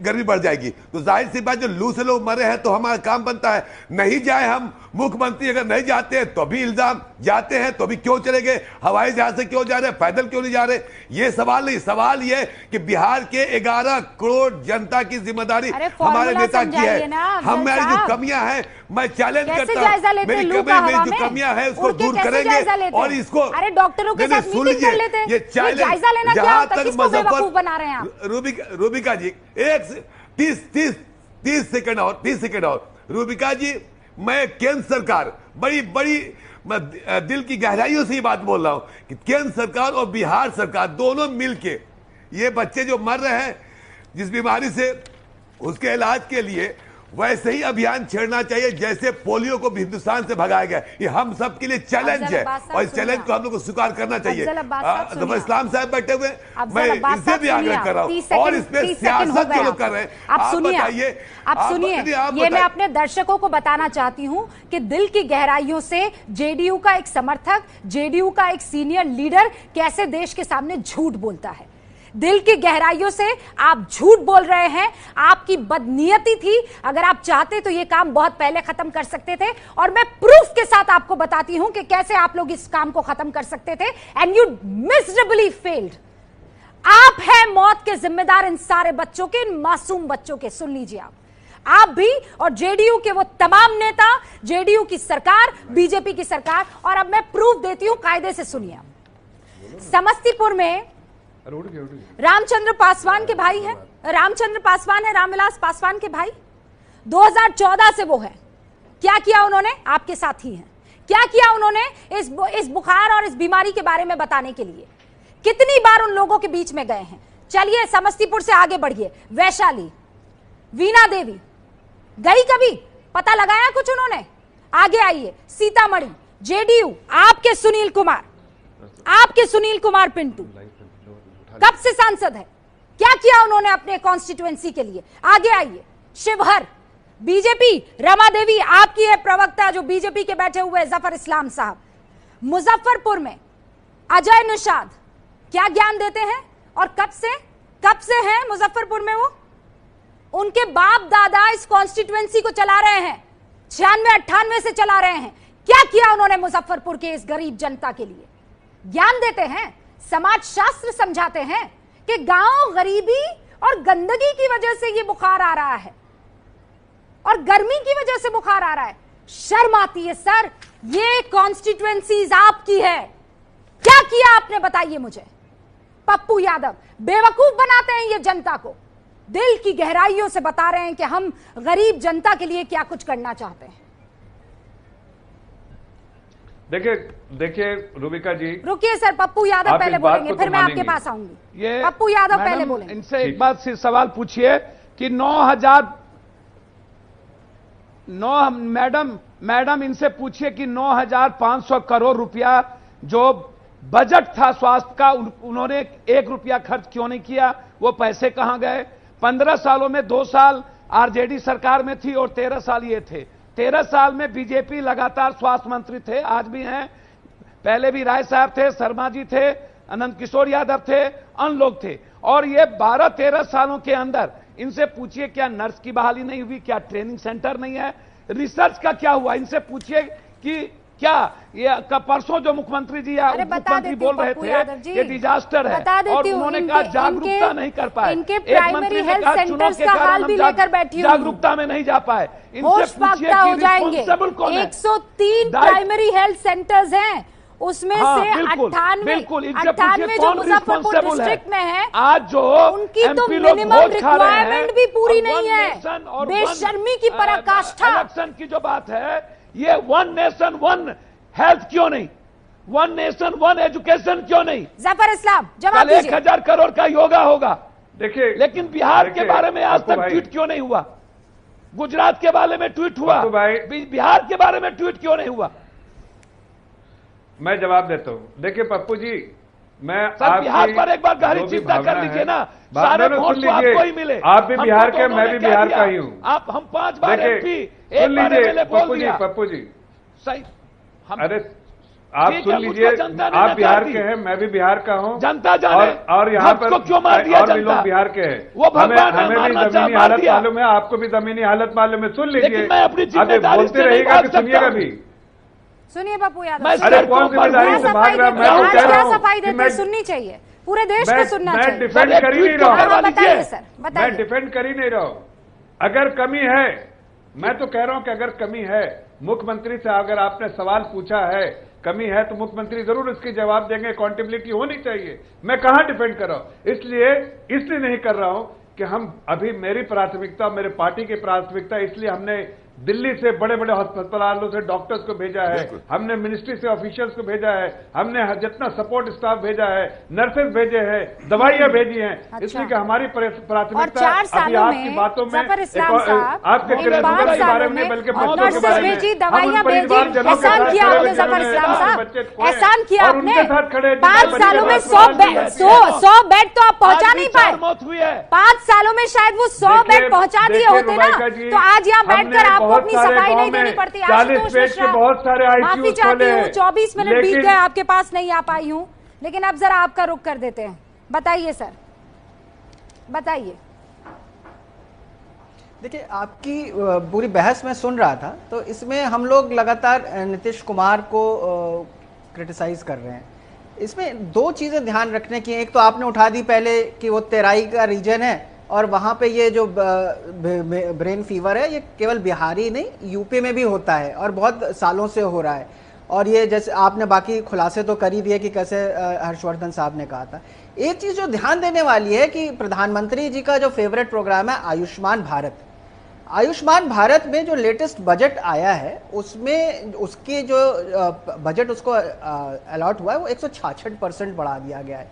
गर्मी बढ़ जाएगी, तो जाहिर सी बात जो लू से लोग मरे हैं तो हमारा काम बनता है नहीं जाए हम। मुख्यमंत्री अगर नहीं जाते हैं तो भी इल्जाम, जाते हैं तो भी क्यों चले गए, हवाई जहाज से क्यों जा रहे, पैदल क्यों नहीं जा रहे? ये सवाल नहीं, सवाल ये कि बिहार के 11 करोड़ जनता की जिम्मेदारी हमारे नेता की है। हमारी जो कमियां हैं मैं चैलेंज करता हूं, मेरी जो कमियां हैं उसको दूर करेंगे और इसको। अरे डॉक्टरों के साथ मीटिंग कर लेते हैं, ये चैलेंज जहां तक रूबिका जी 30 सेकंड और रूबिका जी, मैं केंद्र सरकार बड़ी दिल की गहराइयों से ये बात बोल रहा हूं कि केंद्र सरकार और बिहार सरकार दोनों मिलके ये बच्चे जो मर रहे हैं जिस बीमारी से, उसके इलाज के लिए वैसे ही अभियान छेड़ना चाहिए जैसे पोलियो को हिंदुस्तान से भगाया गया। ये हम सब के लिए चैलेंज है और इस चैलेंज को हम लोग को स्वीकार करना चाहिए। जफर इस्लाम साहब बैठे हुए, मैं इनसे भी आग्रह कर रहा हूं और इस पे सियासत जो लोग कर रहे हैं, आप बताइए। आप सुनिए, ये मैं अपने दर्शकों को बताना चाहती हूं कि दिल की गहराइयों से जेडीयू का एक समर्थक, जेडीयू का एक सीनियर लीडर कैसे देश के सामने झूठ बोलता है। दिल की गहराइयों से आप झूठ बोल रहे हैं। आपकी बदनीयती थी, अगर आप चाहते तो ये काम बहुत पहले खत्म कर सकते थे और मैं प्रूफ के साथ आपको बताती हूं कि कैसे आप लोग इस काम को खत्म कर सकते थे। And you miserably failed. आप हैं मौत के जिम्मेदार इन सारे बच्चों के, इन मासूम बच्चों के। सुन लीजिए, आप भी और जेडीयू के वो तमाम नेता, जेडीयू की सरकार, बीजेपी की सरकार। और अब मैं प्रूफ देती हूं, कायदे से सुनिए। समस्तीपुर में रामचंद्र पासवान के भाई हैं, रामचंद्र पासवान है रामविलास पासवान के भाई। 2014 से वो है। क्या किया उन्होंने? आपके साथ ही हैं। क्या किया उन्होंने इस बुखार और इस बीमारी के बारे में बताने के लिए? कितनी बार उन लोगों के बीच में गए हैं? चलिए समस्तीपुर से आगे बढ़िए। वैशाली, वीणा देवी गई कभी? पता लगाया कुछ उन्होंने? आगे आइए, सीतामढ़ी जेडीयू, आपके सुनील कुमार पिंटू कब से सांसद है, क्या किया उन्होंने अपने कॉन्स्टिट्यूएंसी के लिए? आगे आइए, शिवहर बीजेपी, रमा देवी आपकी है प्रवक्ता जो बीजेपी के बैठे हुए जफर इस्लाम साहब। मुजफ्फरपुर में अजय निषाद क्या ज्ञान देते हैं और कब से हैं मुजफ्फरपुर में? वो उनके बाप दादा इस कॉन्स्टिट्यूएंसी को चला रहे हैं, 96-98 से चला रहे हैं। क्या किया उन्होंने मुजफ्फरपुर के इस गरीब जनता के लिए? ज्ञान देते हैं, समाज शास्त्र समझाते हैं कि गांव गरीबी और गंदगी की वजह से ये बुखार आ रहा है और गर्मी की वजह से बुखार आ रहा है। शर्म आती है सर, ये कॉन्स्टिट्यूएंसीज आपकी है, क्या किया आपने बताइए मुझे। पप्पू यादव बेवकूफ बनाते हैं ये जनता को, दिल की गहराइयों से बता रहे हैं कि हम गरीब जनता के लिए क्या कुछ करना चाहते हैं। देखिए रूबिका जी, रुकिए सर, पप्पू यादव पहले बोलेंगे, फिर मैं आपके पास आऊंगी। पप्पू यादव पहले बोलेंगे। इनसे एक बात से सवाल पूछिए कि मैडम इनसे पूछिए कि 9,500 करोड़ रुपया जो बजट था स्वास्थ्य का, उन्होंने 1 रुपया खर्च क्यों नहीं किया? वो पैसे कहां गए? 15 सालों में 2 साल आरजेडी सरकार में थी और 13 साल ये थे। 13 साल में बीजेपी लगातार स्वास्थ्य मंत्री थे, आज भी हैं, पहले भी राय साहब थे, शर्मा जी थे, अनंत किशोर यादव थे, अन्य लोग थे। और ये 12-13 सालों के अंदर इनसे पूछिए क्या नर्स की बहाली नहीं हुई, क्या ट्रेनिंग सेंटर नहीं है, रिसर्च का क्या हुआ? इनसे पूछिए कि क्या ये परसों जो मुख्यमंत्री जी या मुख्यमंत्री बोल रहे थे ये डिजास्टर है और उन्होंने कहा जागरूकता नहीं कर पाए। इनके प्राइमरी हेल्थ सेंटर्स का हाल भी लेकर बैठी हूं, जागरूकता में नहीं जा पाए। इनसे पूछिए हो जाएंगे 103 प्राइमरी हेल्थ सेंटर्स हैं, उसमें से 98 जो मुजफ्फरपुर डिस्ट्रिक्ट में है, आज जो उनकी तो मिनिमम रिक्वायरमेंट भी पूरी नहीं है। बेशर्मी की पराकाष्ठा। इलेक्शन की जो बात है, ये 1 नेशन 1 हेल्थ क्यों नहीं, 1 नेशन 1 एजुकेशन क्यों नहीं? जफर इस्लाम जवाब दीजिए। 1000 करोड़ का योगा होगा, देखिए, लेकिन बिहार के बारे में आज तक ट्वीट क्यों नहीं हुआ? गुजरात के बारे में ट्वीट हुआ, बिहार के बारे में ट्वीट क्यों नहीं हुआ? मैं जवाब देता हूं। देखिए पप्पू जी, मैं बिहार पर एक बार गहरी चिंता कर लीजिए ना, सारे वोट तो आपको ही मिले। आप भी बिहार के, मैं भी बिहार का ही हूं। हम 5 बार एमपी, सुन लीजिए पप्पू जी सही। अरे आप सुन लीजिए, आप बिहार के हैं, मैं भी बिहार का हूं, जनता जाने और यहाँ पर क्यों मार दिया? और भी लोग बिहार के हैं, हमें भी जमीनी हालत मालूम है, आपको भी जमीनी हालत मालूम है। सुन लीजिए, अभी बोलते रहिएगा कि सुनिएगा भी। सुनिए पप्पू यादव, अरे कौन जिम्मेदारी से भाग रहा है? मैं तो कह रहा हूं सफाई देते सुननी चाहिए, पूरे देश को सुनना चाहिए। मैं डिफेंड कर ही नहीं रहा हूं, बताइए सर, बताइए। मैं डिफेंड कर ही नहीं रहा हूं। अगर कमी है, मैं तो कह रहा हूं कि अगर कमी है, मुख्यमंत्री से अगर आपने सवाल पूछा है, कमी है तो मुख्यमंत्री जरूर इसकी जवाब देंगे, अकाउंटेबिलिटी होनी चाहिए। मैं कहां डिफेंड कर रहा हूं? इसलिए नहीं कर रहा हूं कि हम अभी, मेरी प्राथमिकता, मेरे पार्टी की प्राथमिकता, इसलिए हमने दिल्ली से बड़े बड़े अस्पतालों से डॉक्टर्स को भेजा है, हमने मिनिस्ट्री से ऑफिशियल्स को भेजा है, हमने जितना सपोर्ट स्टाफ भेजा है, नर्सेज भेजे हैं, दवाइयां भेजी हैं। अच्छा। इसलिए कि हमारी प्राथमिकता 4 सालों आपकी बातों में, जफर इस्लाम साहब, आपके क्रिमिनल के बारे में, बल्कि बच्चों के बारे में, भेजी, दवाइयां भेजी, एहसान किया आपने जफर इस्लाम साहब, एहसान किया आपने। 5 सालों में 100 बेड तो आप पहुंचा नहीं पाए। 5 सालों में शायद वो 100 बेड पहुंचा दिए होते ना, तो आज यहाँ बैठकर आपको अपनी सफाई नहीं देनी पड़ती। 40 बेड के बहुत सारे माफी चाहती हूँ, 24 मिनट बीत गए, आपके पास नहीं आ पाई हूँ, लेकिन अब जरा आपका रुख कर देते हैं। बताइए सर, बताइए। देखिए, आपकी पूरी बहस में सुन रहा था, तो इसमें हम लोग लगातार नीतीश कुमार को क्रिटिसाइज कर रहे हैं। इसमें 2 चीजें ध्यान रखने की। एक तो आपने उठा दी पहले कि वो तेराई का रीजन है और वहाँ पे ये जो ब्रेन फीवर है, ये केवल बिहारी नहीं, यूपी में भी होता है और बहुत सालों से हो रहा है। और ये जैसे आपने बाकी खुलासे तो कर ही दिए कि कैसे हर्षवर्धन साहब ने कहा था। एक चीज जो ध्यान देने वाली है कि प्रधानमंत्री जी का जो फेवरेट प्रोग्राम है आयुष्मान भारत, आयुष्मान भारत में जो लेटेस्ट बजट आया है, उसमें उसके जो बजट उसको अलॉट हुआ है वो 166% बढ़ा दिया गया है।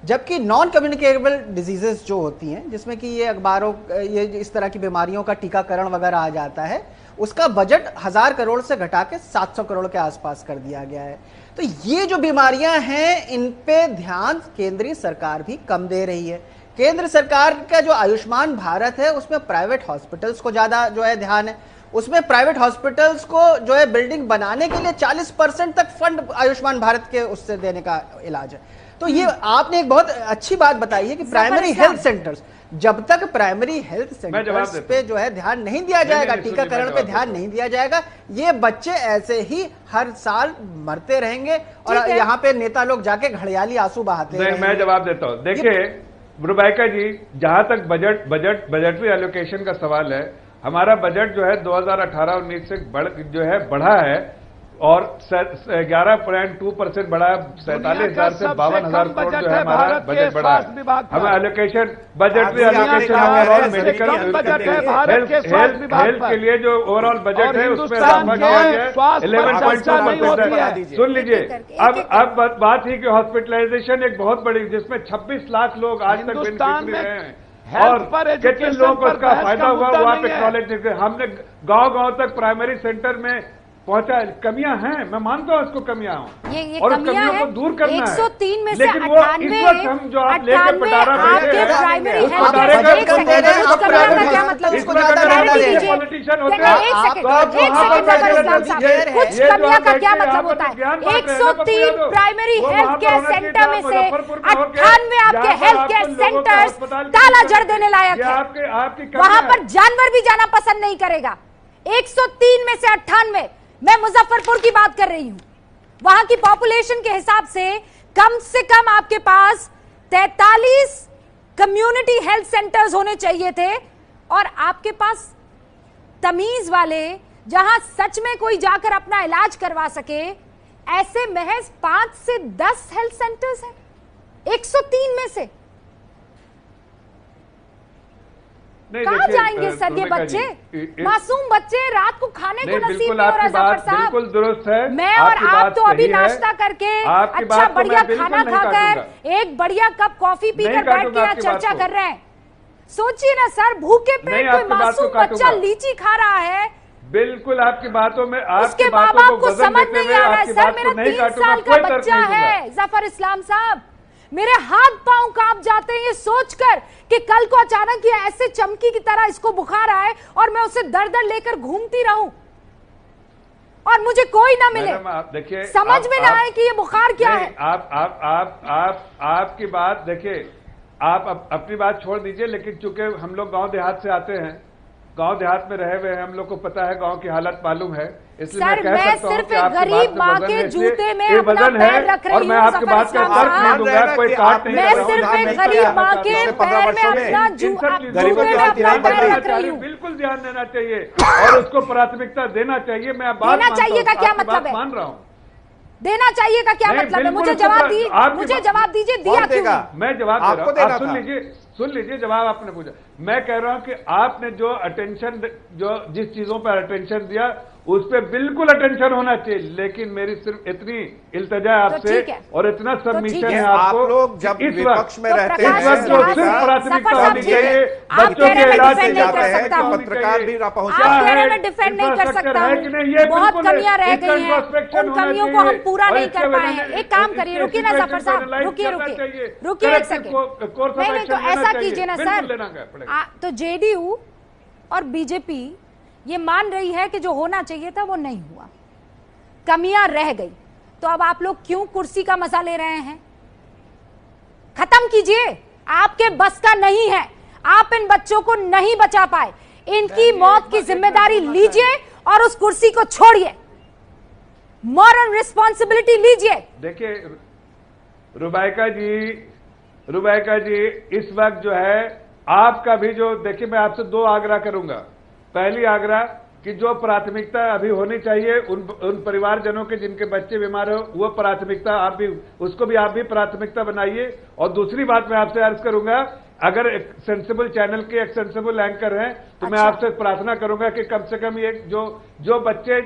जबकि नॉन कम्युनिकेबल डिजीजेस जो होती हैं, जिसमें कि ये अखबारों ये इस तरह की बीमारियों का टीकाकरण वगैरह आ जाता है, उसका बजट 1000 करोड़ से घटा के 700 करोड़ के आसपास कर दिया गया है। तो ये जो बीमारियां हैं, इन पे ध्यान केंद्रीय सरकार भी कम दे रही है। केंद्र सरकार का जो आयुष्मान भारत है, उसमें प्राइवेट हॉस्पिटल्स को ज्यादा जो है ध्यान है। उसमें प्राइवेट हॉस्पिटल्स को जो है बिल्डिंग बनाने के लिए 40% तक फंड आयुष्मान भारत के उससे देने का इलाज है। तो ये आपने एक बहुत अच्छी बात बताई है कि प्राइमरी हेल्थ सेंटर्स, जब तक प्राइमरी हेल्थ सेंटर्स पे जो है ध्यान नहीं दिया जाएगा, टीकाकरण पे ध्यान नहीं दिया जाएगा, ये बच्चे ऐसे ही हर साल मरते रहेंगे और यहाँ पे नेता लोग जाके घड़ियाली आंसू बहाते हैं। मैं जवाब देता हूँ। देखिए रुबाइका जी, जहां तक बजटरी एलोकेशन का सवाल है, हमारा बजट जो है 2018-19 से बढ़ा है और 11.2% बढ़ा, 47,000 से 52,000 करोड़ जो है हमारा बजट बढ़ा है। हमें allocation, budgetary allocation overall medical health के लिए जो ओवरऑल बजट है उसमें 11.2% है। सुन लीजिए, अब बात ही कि हॉस्पिटलाइजेशन एक बहुत बड़ी, जिसमें 26 लाख लोग आज तक बेनिफिशियरी रहे हैं और कितने लोगों को उसका फायदा हुआ वो आप एक्नॉलेज। हमने गांव-गांव तक प्राइमरी सेंटर में पहुंचा, कमियां हैं, मैं मानता हूं उसको कमियां हों ये और उस कमियों को दूर करना है। 103 में से लेकिन वो इस वक्त हम जो आप लेके पटारा आपके प्राइमरी हेल्थ केयर पॉलिटिशियन होते हैं, कुछ कमियां का क्या मतलब होता है? 103 प्राइमरी हेल्थ केयर सेंटर में से 98 आपके हेल्थ केयर सेंटर्स ताला जड़ देने लायक है। वहां पर जानवर भी जाना पसंद नहीं करेगा। 103 में से 98, मैं मुजफ्फरपुर की बात कर रही हूं। वहां की पॉपुलेशन के हिसाब से कम आपके पास 43 कम्युनिटी हेल्थ सेंटर्स होने चाहिए थे और आपके पास तमीज वाले, जहां सच में कोई जाकर अपना इलाज करवा सके, ऐसे महज 5 से 10 हेल्थ सेंटर्स हैं 103 में से। कहां जाएंगे सर ये बच्चे? मासूम बच्चे, रात को खाने को नसीब नहीं हो रहा। जफर साहब बिल्कुल दुरुस्त है, मैं और आप तो अभी नाश्ता करके अच्छा बढ़िया खाना खाकर एक बढ़िया कप कॉफी पीकर बैठ के यहाँ चर्चा कर रहे हैं। सोचिए ना सर, भूखे पेट कोई मासूम बच्चा लीची खा रहा है। बिल्कुल आपकी बातों में, उसके माँ बाप को समझ नहीं आ रहा है। सर मेरा 3 साल का बच्चा है जफर इस्लाम साहब, मेरे हाथ पांव कांप जाते हैं ये सोचकर कि कल को अचानक ये ऐसे चमकी की तरह इसको बुखार आए और मैं उसे दर दर लेकर घूमती रहूं और मुझे कोई ना मिले। देखिए, समझ में ना आए कि ये बुखार क्या है। आपकी बात देखिए, आप अपनी बात छोड़ दीजिए, लेकिन चूंकि हम लोग गांव देहात से आते हैं, गांव देहात में रहे हुए हैं, हम लोग को पता है गांव की हालत मालूम है, इसलिए मैं कह सकता हूं कि आपकी गरीब माँ के जूते में अपना पैर रख रही हूं। और मैं आपकी बात का तर्क नहीं दूंगा, कोई काट नहीं मैं सिर्फ एक गरीब माँ के पैर में अपना जूते में अपना पैर रख रही हूं। बिल्कुल ध्यान देना चाहिए और उसको प्राथमिकता देना चाहिए। मैं देना चाहिए का क्या मतलब है? मान रहा हूँ, देना चाहिए का क्या मतलब है? मुझे जवाब दीजिए, दिया क्यों? मैं जवाब दे रहा हूँ, सुन लीजिए जवाब आपने पूछा। मैं कह रहा हूं कि आपने जो अटेंशन, जो जिस चीजों पर अटेंशन दिया उस पर बिल्कुल अटेंशन होना चाहिए, लेकिन मेरी सिर्फ इतनी इल्तजा आपसे और इतना सबमिशन है आपको, आप लोग जब विपक्ष में रहते हैं, इस वक्त जो सिर्फ प्राथमिकता होनी चाहिए बच्चों के इलाज से जाते हैं कि पत्रकार भी ना पहुंच मैं डिफेंड नहीं कर सकता हूं। बहुत कमियां रह गई हैं, उन कमियों को हम पूरा नहीं कर पाए हैं। एक काम करिए, रुकिए ना जफर साहब, रुकिए एक सेकंड। नहीं तो ऐसा कीजिए ना सर, तो जेडीयू और बीजेपी ये मान रही है कि जो होना चाहिए था वो नहीं हुआ, कमियां रह गई, तो अब आप लोग क्यों कुर्सी का मजा ले रहे हैं? खत्म कीजिए, आपके बस का नहीं है, आप इन बच्चों को नहीं बचा पाए, इनकी मौत की जिम्मेदारी लीजिए और उस कुर्सी को छोड़िए, मॉरल रिस्पॉन्सिबिलिटी लीजिए। देखिए रुबाइका जी, इस वक्त जो है आपका भी जो, देखिए मैं आपसे 2 आग्रह करूंगा। पहली आग्रह कि जो प्राथमिकता अभी होनी चाहिए उन परिवारजनों के जिनके बच्चे बीमार हो, वो प्राथमिकता आप भी प्राथमिकता बनाइए। और दूसरी बात मैं आपसे अर्ज करूंगा, अगर एक सेंसिबल चैनल के एक सेंसिबल एंकर हैं तो मैं आपसे प्रार्थना करूंगा कि कम से कम ये जो बच्चे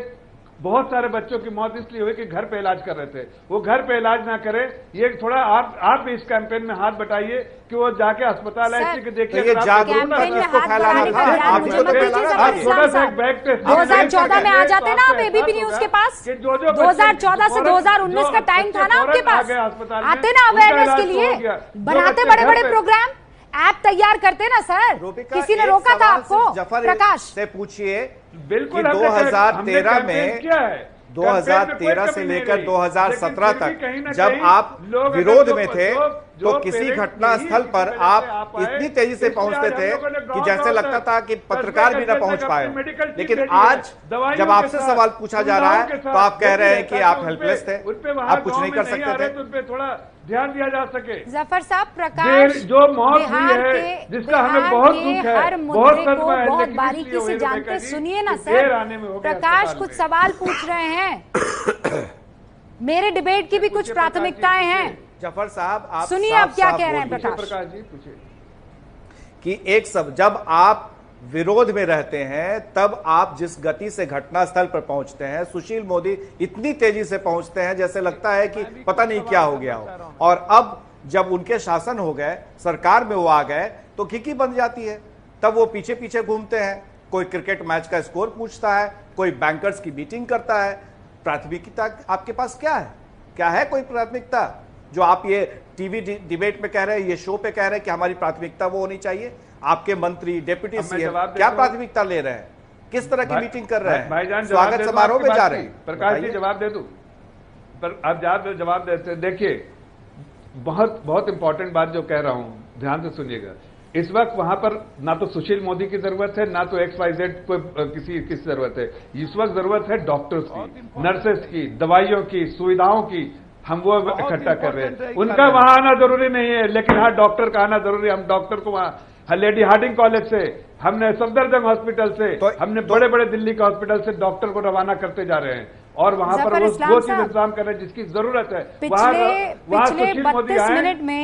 बहुत सारे बच्चों की मौत इसलिए हुई कि घर पे इलाज कर रहे थे, वो घर पे इलाज ना करें। ये थोड़ा आप भी इस कैंपेन में हाथ बटाइए कि वो जाके अस्पताल आए कि देखिए, ये जागरूकता किसको फैलाना था? आप छोटा सा एक बैग टेस्ट 2014 में आ जाते ना आप एबीपी न्यूज के पास, 2014 से 2019 का टाइम था ना आपके पास, आते ना अवेयरनेस के लिए, बनाते बड़े बड़े प्रोग्राम, ऐप तैयार करते ना सर। किसी ने रोका था आपको? प्रकाश से पूछिए, बिल्कुल 2013 में क्या है, 2013 से लेकर 2017 तक जब आप विरोध में थे तो किसी घटना स्थल पर आप इतनी तेजी से पहुंचते थे कि जैसे लगता था कि पत्रकार भी न पहुंच पाए। लेकिन आज जब आपसे सवाल पूछा जा रहा है तो आप कह रहे हैं कि आप हेल्पलेस थे, आप कुछ नहीं कर सकते थे। उन पे थोड़ा ध्यान दिया जा सके। जफर साहब, प्रकाश जो मौत हुई है जिसका हमें बहुत दुख है, हर मुद्दे को बहुत बारीकी से जानते, सुनिए ना सर। प्रकाश कुछ सवाल पूछ रहे हैं, मेरे डिबेट की भी कुछ प्राथमिकताएं हैं। जफर साहब, आप सुनिए आप क्या कह रहे हैं। प्रकाश जी पूछिए कि एक सब जब आप विरोध में रहते हैं तब आप जिस गति से घटनास्थल पर पहुंचते हैं, सुशील मोदी इतनी तेजी से पहुंचते हैं जैसे लगता है कि पता नहीं क्या हो गया हो। और अब जब उनके शासन हो गए, सरकार में वो आ गए तो खिकी बन जाती है, तब वो पीछे पीछे घूमते हैं। कोई क्रिकेट मैच का स्कोर पूछता है, कोई बैंकर्स की मीटिंग करता है। प्राथमिकता आपके पास क्या है? क्या है कोई प्राथमिकता जो आप ये टीवी डिबेट में कह रहे हैं, ये शो पे कह रहे हैं कि हमारी प्राथमिकता वो होनी चाहिए? आपके मंत्री, डिप्टी सीएम क्या प्राथमिकता ले रहे हैं? किस तरह की मीटिंग कर रहे हैं? स्वागत समारोह में जा रहे हैं? प्रकाश जी जवाब दे दूं, पर आप जवाब देते। देखिए, बहुत बहुत इंपॉर्टेंट बात जो कह रहा हूं, ध्यान से सुनिएगा। इस वक्त वहां पर ना तो सुशील मोदी की जरूरत है, ना तो XYZ को किसी जरूरत है। इस वक्त जरूरत है डॉक्टर्स की, नर्सेस की, दवाइयों की, सुविधाओं की। हम वो इकट्ठा कर रहे हैं। उनका वहां आना जरूरी नहीं है, लेकिन हाँ डॉक्टर का आना जरूरी है। हम डॉक्टर को वहां लेडी हार्डिंग कॉलेज से, हमने सफदरजंग हॉस्पिटल से, हमने बड़े बड़े दिल्ली के हॉस्पिटल से डॉक्टर को रवाना करते जा रहे हैं। और वहां पर वो चीज इंतजाम कर रहे हैं जिसकी जरूरत है। पिछले 32 मिनट में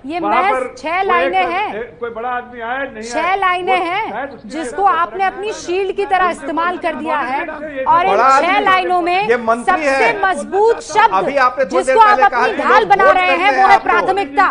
ये महज 6 लाइनें हैं, कोई बड़ा आदमी आए नहीं, 6 लाइनें हैं जिसको आपने अपनी शील्ड की तरह इस्तेमाल कर दिया है। और इन 6 लाइनों में सबसे मजबूत शब्द जिसको आप अपनी ढाल बना रहे हैं वो है प्राथमिकता।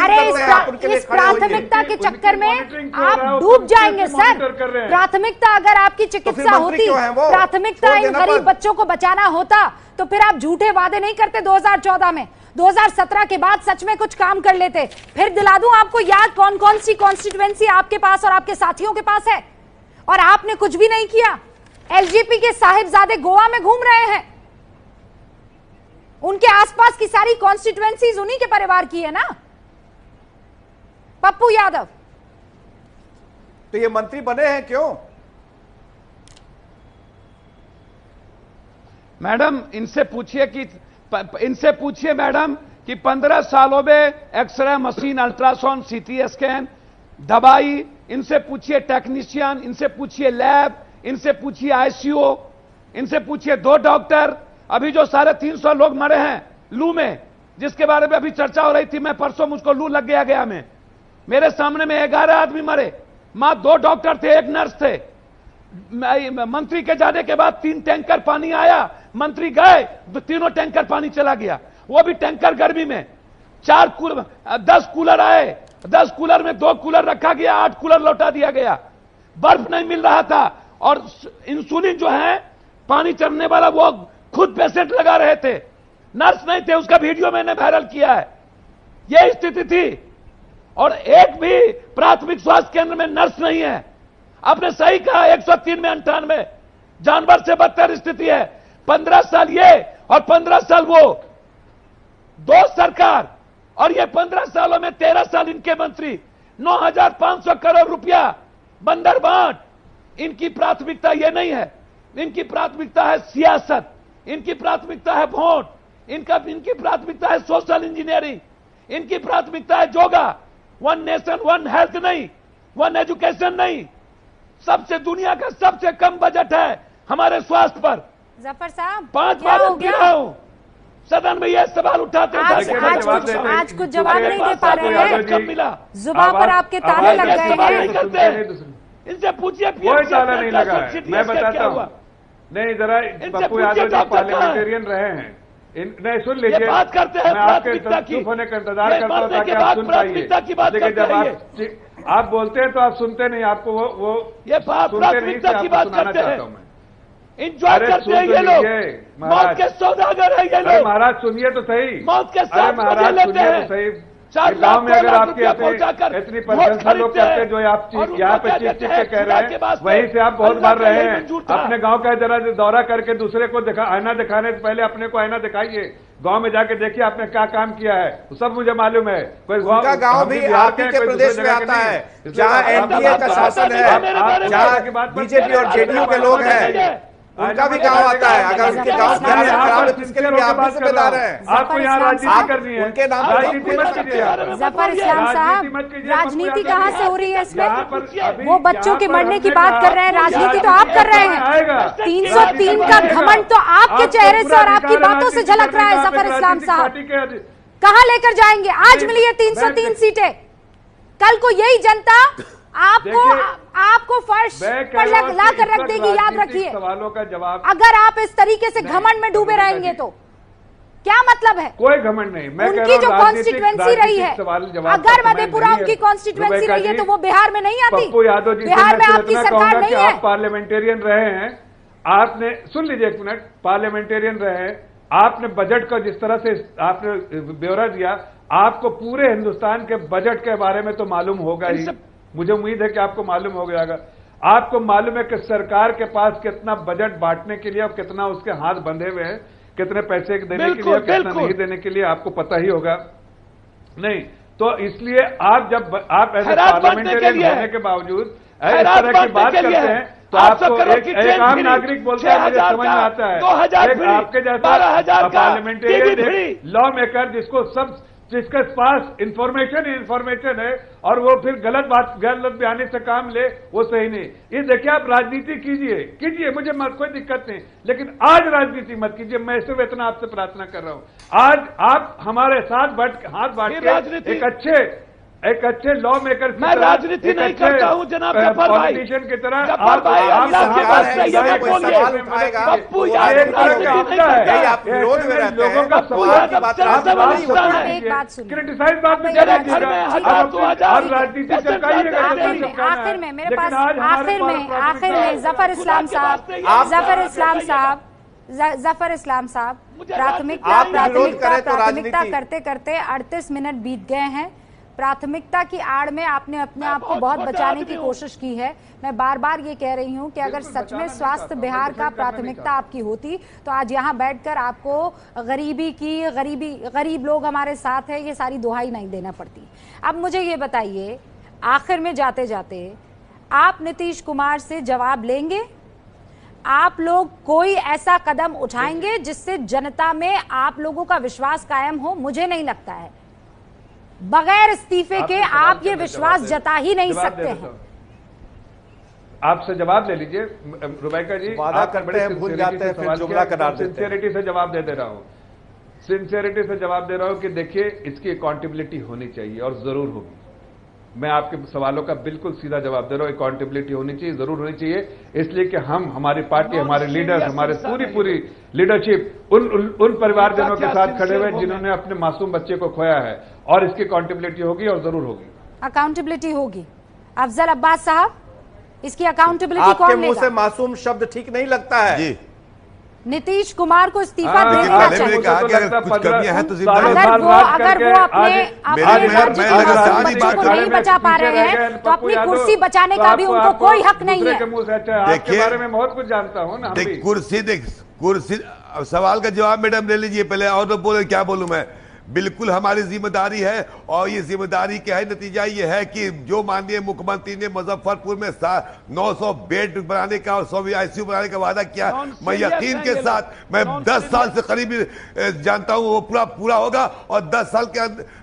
अरे इस प्राथमिकता के चक्कर में आप डूब जाएंगे सर। प्राथमिकता अगर आपकी चिकित्सा होती, प्राथमिकता इन गरीब बच्चों को बचाना होता तो फिर आप झूठे वादे नहीं करते 2014 में। 2017 के बाद सच में कुछ काम कर लेते। फिर दिला दूं आपको याद कौन कौन सी कॉन्स्टिट्यूएंसी आपके पास और आपके साथियों के पास है, और आपने कुछ भी नहीं किया। एलजेपी के साहिबजादे गोवा में घूम रहे हैं, उनके आसपास की सारी कॉन्स्टिट्यूएंसीज उन्हीं के परिवार की है ना। पप्पू यादव तो ये मंत्री बने हैं क्यों? मैडम इनसे पूछिए मैडम कि 15 सालों में x ray machine, ultrasound, CT scan, दवाई, इनसे पूछिए टेक्नीशियन, इनसे पूछिए लैब, इनसे पूछिए ICU, इनसे पूछिए 2 डॉक्टर। अभी जो 350 लोग मरे हैं लू में, जिसके बारे में अभी चर्चा हो रही थी, मैं परसों मुझको लू लग गया में, मेरे सामने में 11 आदमी मरे। मां 2 डॉक्टर थे, 1 नर्स थे। मंत्री के जाने के बाद 3 टैंकर पानी आया, मंत्री गए तो तीनों टैंकर पानी चला गया, वो भी टैंकर गर्मी में। 10 कूलर आए, 10 कूलर में 2 कूलर रखा गया, 8 कूलर लौटा दिया गया। बर्फ नहीं मिल रहा था, और इंसुलिन जो है पानी चढ़ने वाला वो खुद पेशेंट लगा रहे थे, नर्स नहीं थे। उसका वीडियो मैंने वायरल किया है। यह स्थिति थी, और एक भी प्राथमिक स्वास्थ्य केंद्र में नर्स नहीं है। आपने सही कहा, 103 में 98 जानवर से बदतर स्थिति है। 15 साल ये और 15 साल वो, 2 सरकार, और ये 15 सालों में 13 साल इनके मंत्री, 9,500 करोड़ रुपया बंदर बांट। इनकी प्राथमिकता ये नहीं है, इनकी प्राथमिकता है सियासत, इनकी प्राथमिकता है वोट, इनकी प्राथमिकता है सोशल इंजीनियरिंग, इनकी प्राथमिकता है जोगा। 1 नेशन 1 हेल्थ नहीं, 1 एजुकेशन नहीं। सबसे दुनिया का सबसे कम बजट है हमारे स्वास्थ्य पर। जफर साहब 5 बार गिरा हूं सदन में, यह सवाल उठाते हैं। आज कुछ जवाब नहीं दे पा रहे हैं, कब मिला? जुबान पर आपके ताले लग गए हैं। इनसे पूछिए कोई ताला नहीं लगा है, मैं बताता हूं। नहीं, जरा पप्पू यादव जी पार्लियामेंटेरियन रहे हैं, नहीं सुन लीजिए, बात करते हैं, मैं आपके चुप होने का इंतजार करता हूँ ताकि आप सुन पाइए, लेकिन जब आप बोलते हैं तो आप सुनते नहीं, आपको वो ये सुनते नहीं, आपको सुनाना चाहता हूँ मैं। इंजॉय करते हैं ये लोग, मौत के सौदागर है ये लोग। महाराज सुनिए तो सही, मौत के साथ महाराज सुनिए तो सही। गाँव में अगर आपके इतनी प्रशंसा लोग करते हैं जो आप यहाँ पे चिक चिक के कह रहे हैं, वहीं से आप बहुत बार रहे हैं। अपने गांव का जरा दौरा करके दूसरे को आईना दिखाने से पहले अपने को आईना दिखाइए, गांव में जाके देखिए आपने क्या काम किया है, सब मुझे मालूम है। कोई गांव भी आप ही के प्रदेश में आता है जहाँ एनडीए का शासन है, जहाँ बीजेपी और जेडीयू के लोग हैं, उनका भी गांव आता है। अगर उनके गांव खराब है तो इसके लिए आप जिम्मेदार हैं। आपको यहाँ राजनीति करनी है, उनके नाम राजनीति मत कीजिए। जफर इस्लाम साहब, राजनीति कहाँ से हो रही है इसमें? वो बच्चों के मरने की बात कर रहे हैं, राजनीति तो आप कर रहे हैं। 303 का घमंड तो आपके चेहरे से और आपकी बातों से झलक रहा है। जफर इस्लाम साहब कहाँ लेकर जाएंगे? आज मिली है 303 सीटें, कल को यही जनता आपको फर्श पर ला कर रख देगी। याद रखिए, सवालों का जवाब अगर आप इस तरीके से घमंड में डूबे रहेंगे तो क्या मतलब है? कोई घमंड नहीं। मैं उनकी जो कॉन्स्टिट्यूएंसी रही है, अगर मधेपुरा उनकी कॉन्स्टिट्यूएंसी रही है तो वो बिहार में नहीं आती। पप्पू यादव जी, बिहार में आपकी सरकार नहीं है। आप पार्लियामेंटेरियन रहे हैं, आपने सुन लीजिए एक मिनट, पार्लियामेंटेरियन रहे हैं, आपने बजट का जिस तरह से आपने ब्यौरा दिया, आपको पूरे हिंदुस्तान के बजट के बारे में तो मालूम होगा ही। मुझे उम्मीद है कि आपको मालूम हो जाएगा। आपको मालूम है कि सरकार के पास कितना बजट बांटने के लिए और कितना उसके हाथ बंधे हुए हैं, कितने पैसे देने के लिए और कितना नहीं देने के लिए आपको पता ही होगा। नहीं तो इसलिए आप जब आप ऐसे पार्लियामेंटेरियन होने के बावजूद इस तरह की बात करते हैं तो आपको एक आम नागरिक बोलते हैं, मुझे समझ में आता है, एक आपके जैसा पार्लियामेंटेरियन लॉ मेकर जिसके पास इंफॉर्मेशन है और वो फिर गलत बयानी से काम ले, वो सही नहीं। ये देखिए, आप राजनीति कीजिए, मुझे कोई दिक्कत नहीं, लेकिन आज राजनीति मत कीजिए। मैं सिर्फ इतना आपसे प्रार्थना कर रहा हूं, आज आप हमारे साथ हाथ बांट के एक अच्छे लॉ मेकर, मैं राजनीति नहीं करता हूं जनाब जफर भाई, पॉलिटिशियन की तरह आप लोगों का क्रिटिसाइज बात में राजनीति आखिर में मेरे पास आखिर में जफर इस्लाम साहब प्राथमिकता करते करते 38 मिनट बीत गए हैं। प्राथमिकता की आड़ में आपने अपने आप को बहुत बचाने की कोशिश की है। मैं बार बार ये कह रही हूं कि अगर सच में स्वास्थ्य बिहार का प्राथमिकता आपकी होती तो आज यहाँ बैठकर आपको गरीब लोग हमारे साथ है ये सारी दुहाई नहीं देना पड़ती। अब मुझे ये बताइए, आखिर में जाते जाते आप नीतीश कुमार से जवाब लेंगे? आप लोग कोई ऐसा कदम उठाएंगे जिससे जनता में आप लोगों का विश्वास कायम हो? मुझे नहीं लगता है। बगैर इस्तीफे के आप ये विश्वास जता ही नहीं सकते हैं। आपसे जवाब ले लीजिए रुबैका जी, वादा करते हैं भूल जाते हैं, फिर जुमला करार देते हैं। सिंसियरिटी से जवाब दे रहा हूं, सिंसियरिटी से जवाब दे रहा हूं कि देखिए, इसकी अकाउंटेबिलिटी होनी चाहिए और जरूर होगी। मैं आपके सवालों का बिल्कुल सीधा जवाब दे रहा हूं, अकाउंटेबिलिटी होनी चाहिए, जरूर होनी चाहिए, इसलिए कि हमारी पार्टी, हमारे लीडर्स, हमारे पूरी लीडरशिप उन परिवारजनों के साथ खड़े हुए जिन्होंने अपने मासूम बच्चे को खोया है, और इसकी अकाउंटेबिलिटी होगी और जरूर होगी। अकाउंटेबिलिटी होगी। अफजल अब्बास साहब, इसकी अकाउंटेबिलिटी कौन लेगा? आपके मुंह से मासूम शब्द ठीक नहीं लगता है जी। नीतीश कुमार को इस्तीफा दे देना चाहिए। कुछ कमियां हैं तो अगर वो अपने को नहीं बचा पा रहे हैं तो अपनी कुर्सी बचाने का भी उनको कोई हक नहीं है। आपके बारे में बहुत कुछ जानता हूँ ना। कुर्सी सवाल का जवाब मैडम ले लीजिए पहले, और तो बोले क्या बोलूं मैं। बिल्कुल हमारी जिम्मेदारी है, और ये जिम्मेदारी क्या है, नतीजा ये है कि जो माननीय मुख्यमंत्री ने मुजफ्फरपुर में 900 बेड बनाने का और 100 आईसीयू बनाने का वादा किया, मैं यकीन के साथ, मैं 10 साल से करीब जानता हूं वो पूरा होगा, और 10 साल के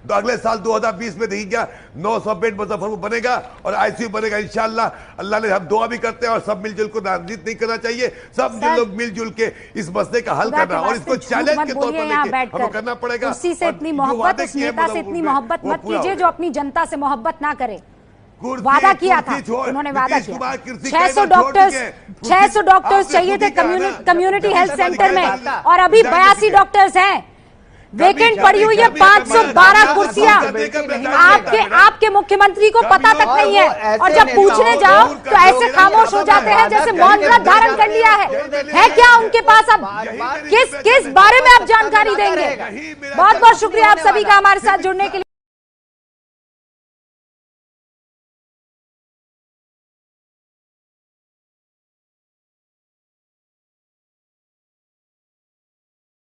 अगले साल 2020 में देखिए क्या 900 बेड मुजफ्फरपुर बनेगा और आईसीयू बनेगा इंशाल्लाह। अल्लाह ने, हम दुआ भी करते हैं, और सब मिलजुल को राजनीति नहीं करना चाहिए, सब लोग मिलजुल के इस मसले का हल करना, और इसको चैलेंज के तौर पर लेके हमें करना पड़ेगा। इतनी मोहब्बत, उस नेता से इतनी मोहब्बत मत कीजिए जो अपनी जनता से मोहब्बत ना करे। वादा किया था, उन्होंने वादा किया 600 डॉक्टर्स चाहिए थे कम्युनिटी हेल्थ सेंटर में, और अभी 82 डॉक्टर्स हैं। वेकेंट पड़ी हुई है 512 कुर्सियां। आपके मुख्यमंत्री को पता तक नहीं है, और जब पूछने जाओ तो ऐसे खामोश हो जाते हैं जैसे मौन व्रत धारण कर लिया है क्या उनके पास? अब किस बारे में आप जानकारी देंगे? बहुत बहुत शुक्रिया आप सभी का हमारे साथ जुड़ने के लिए।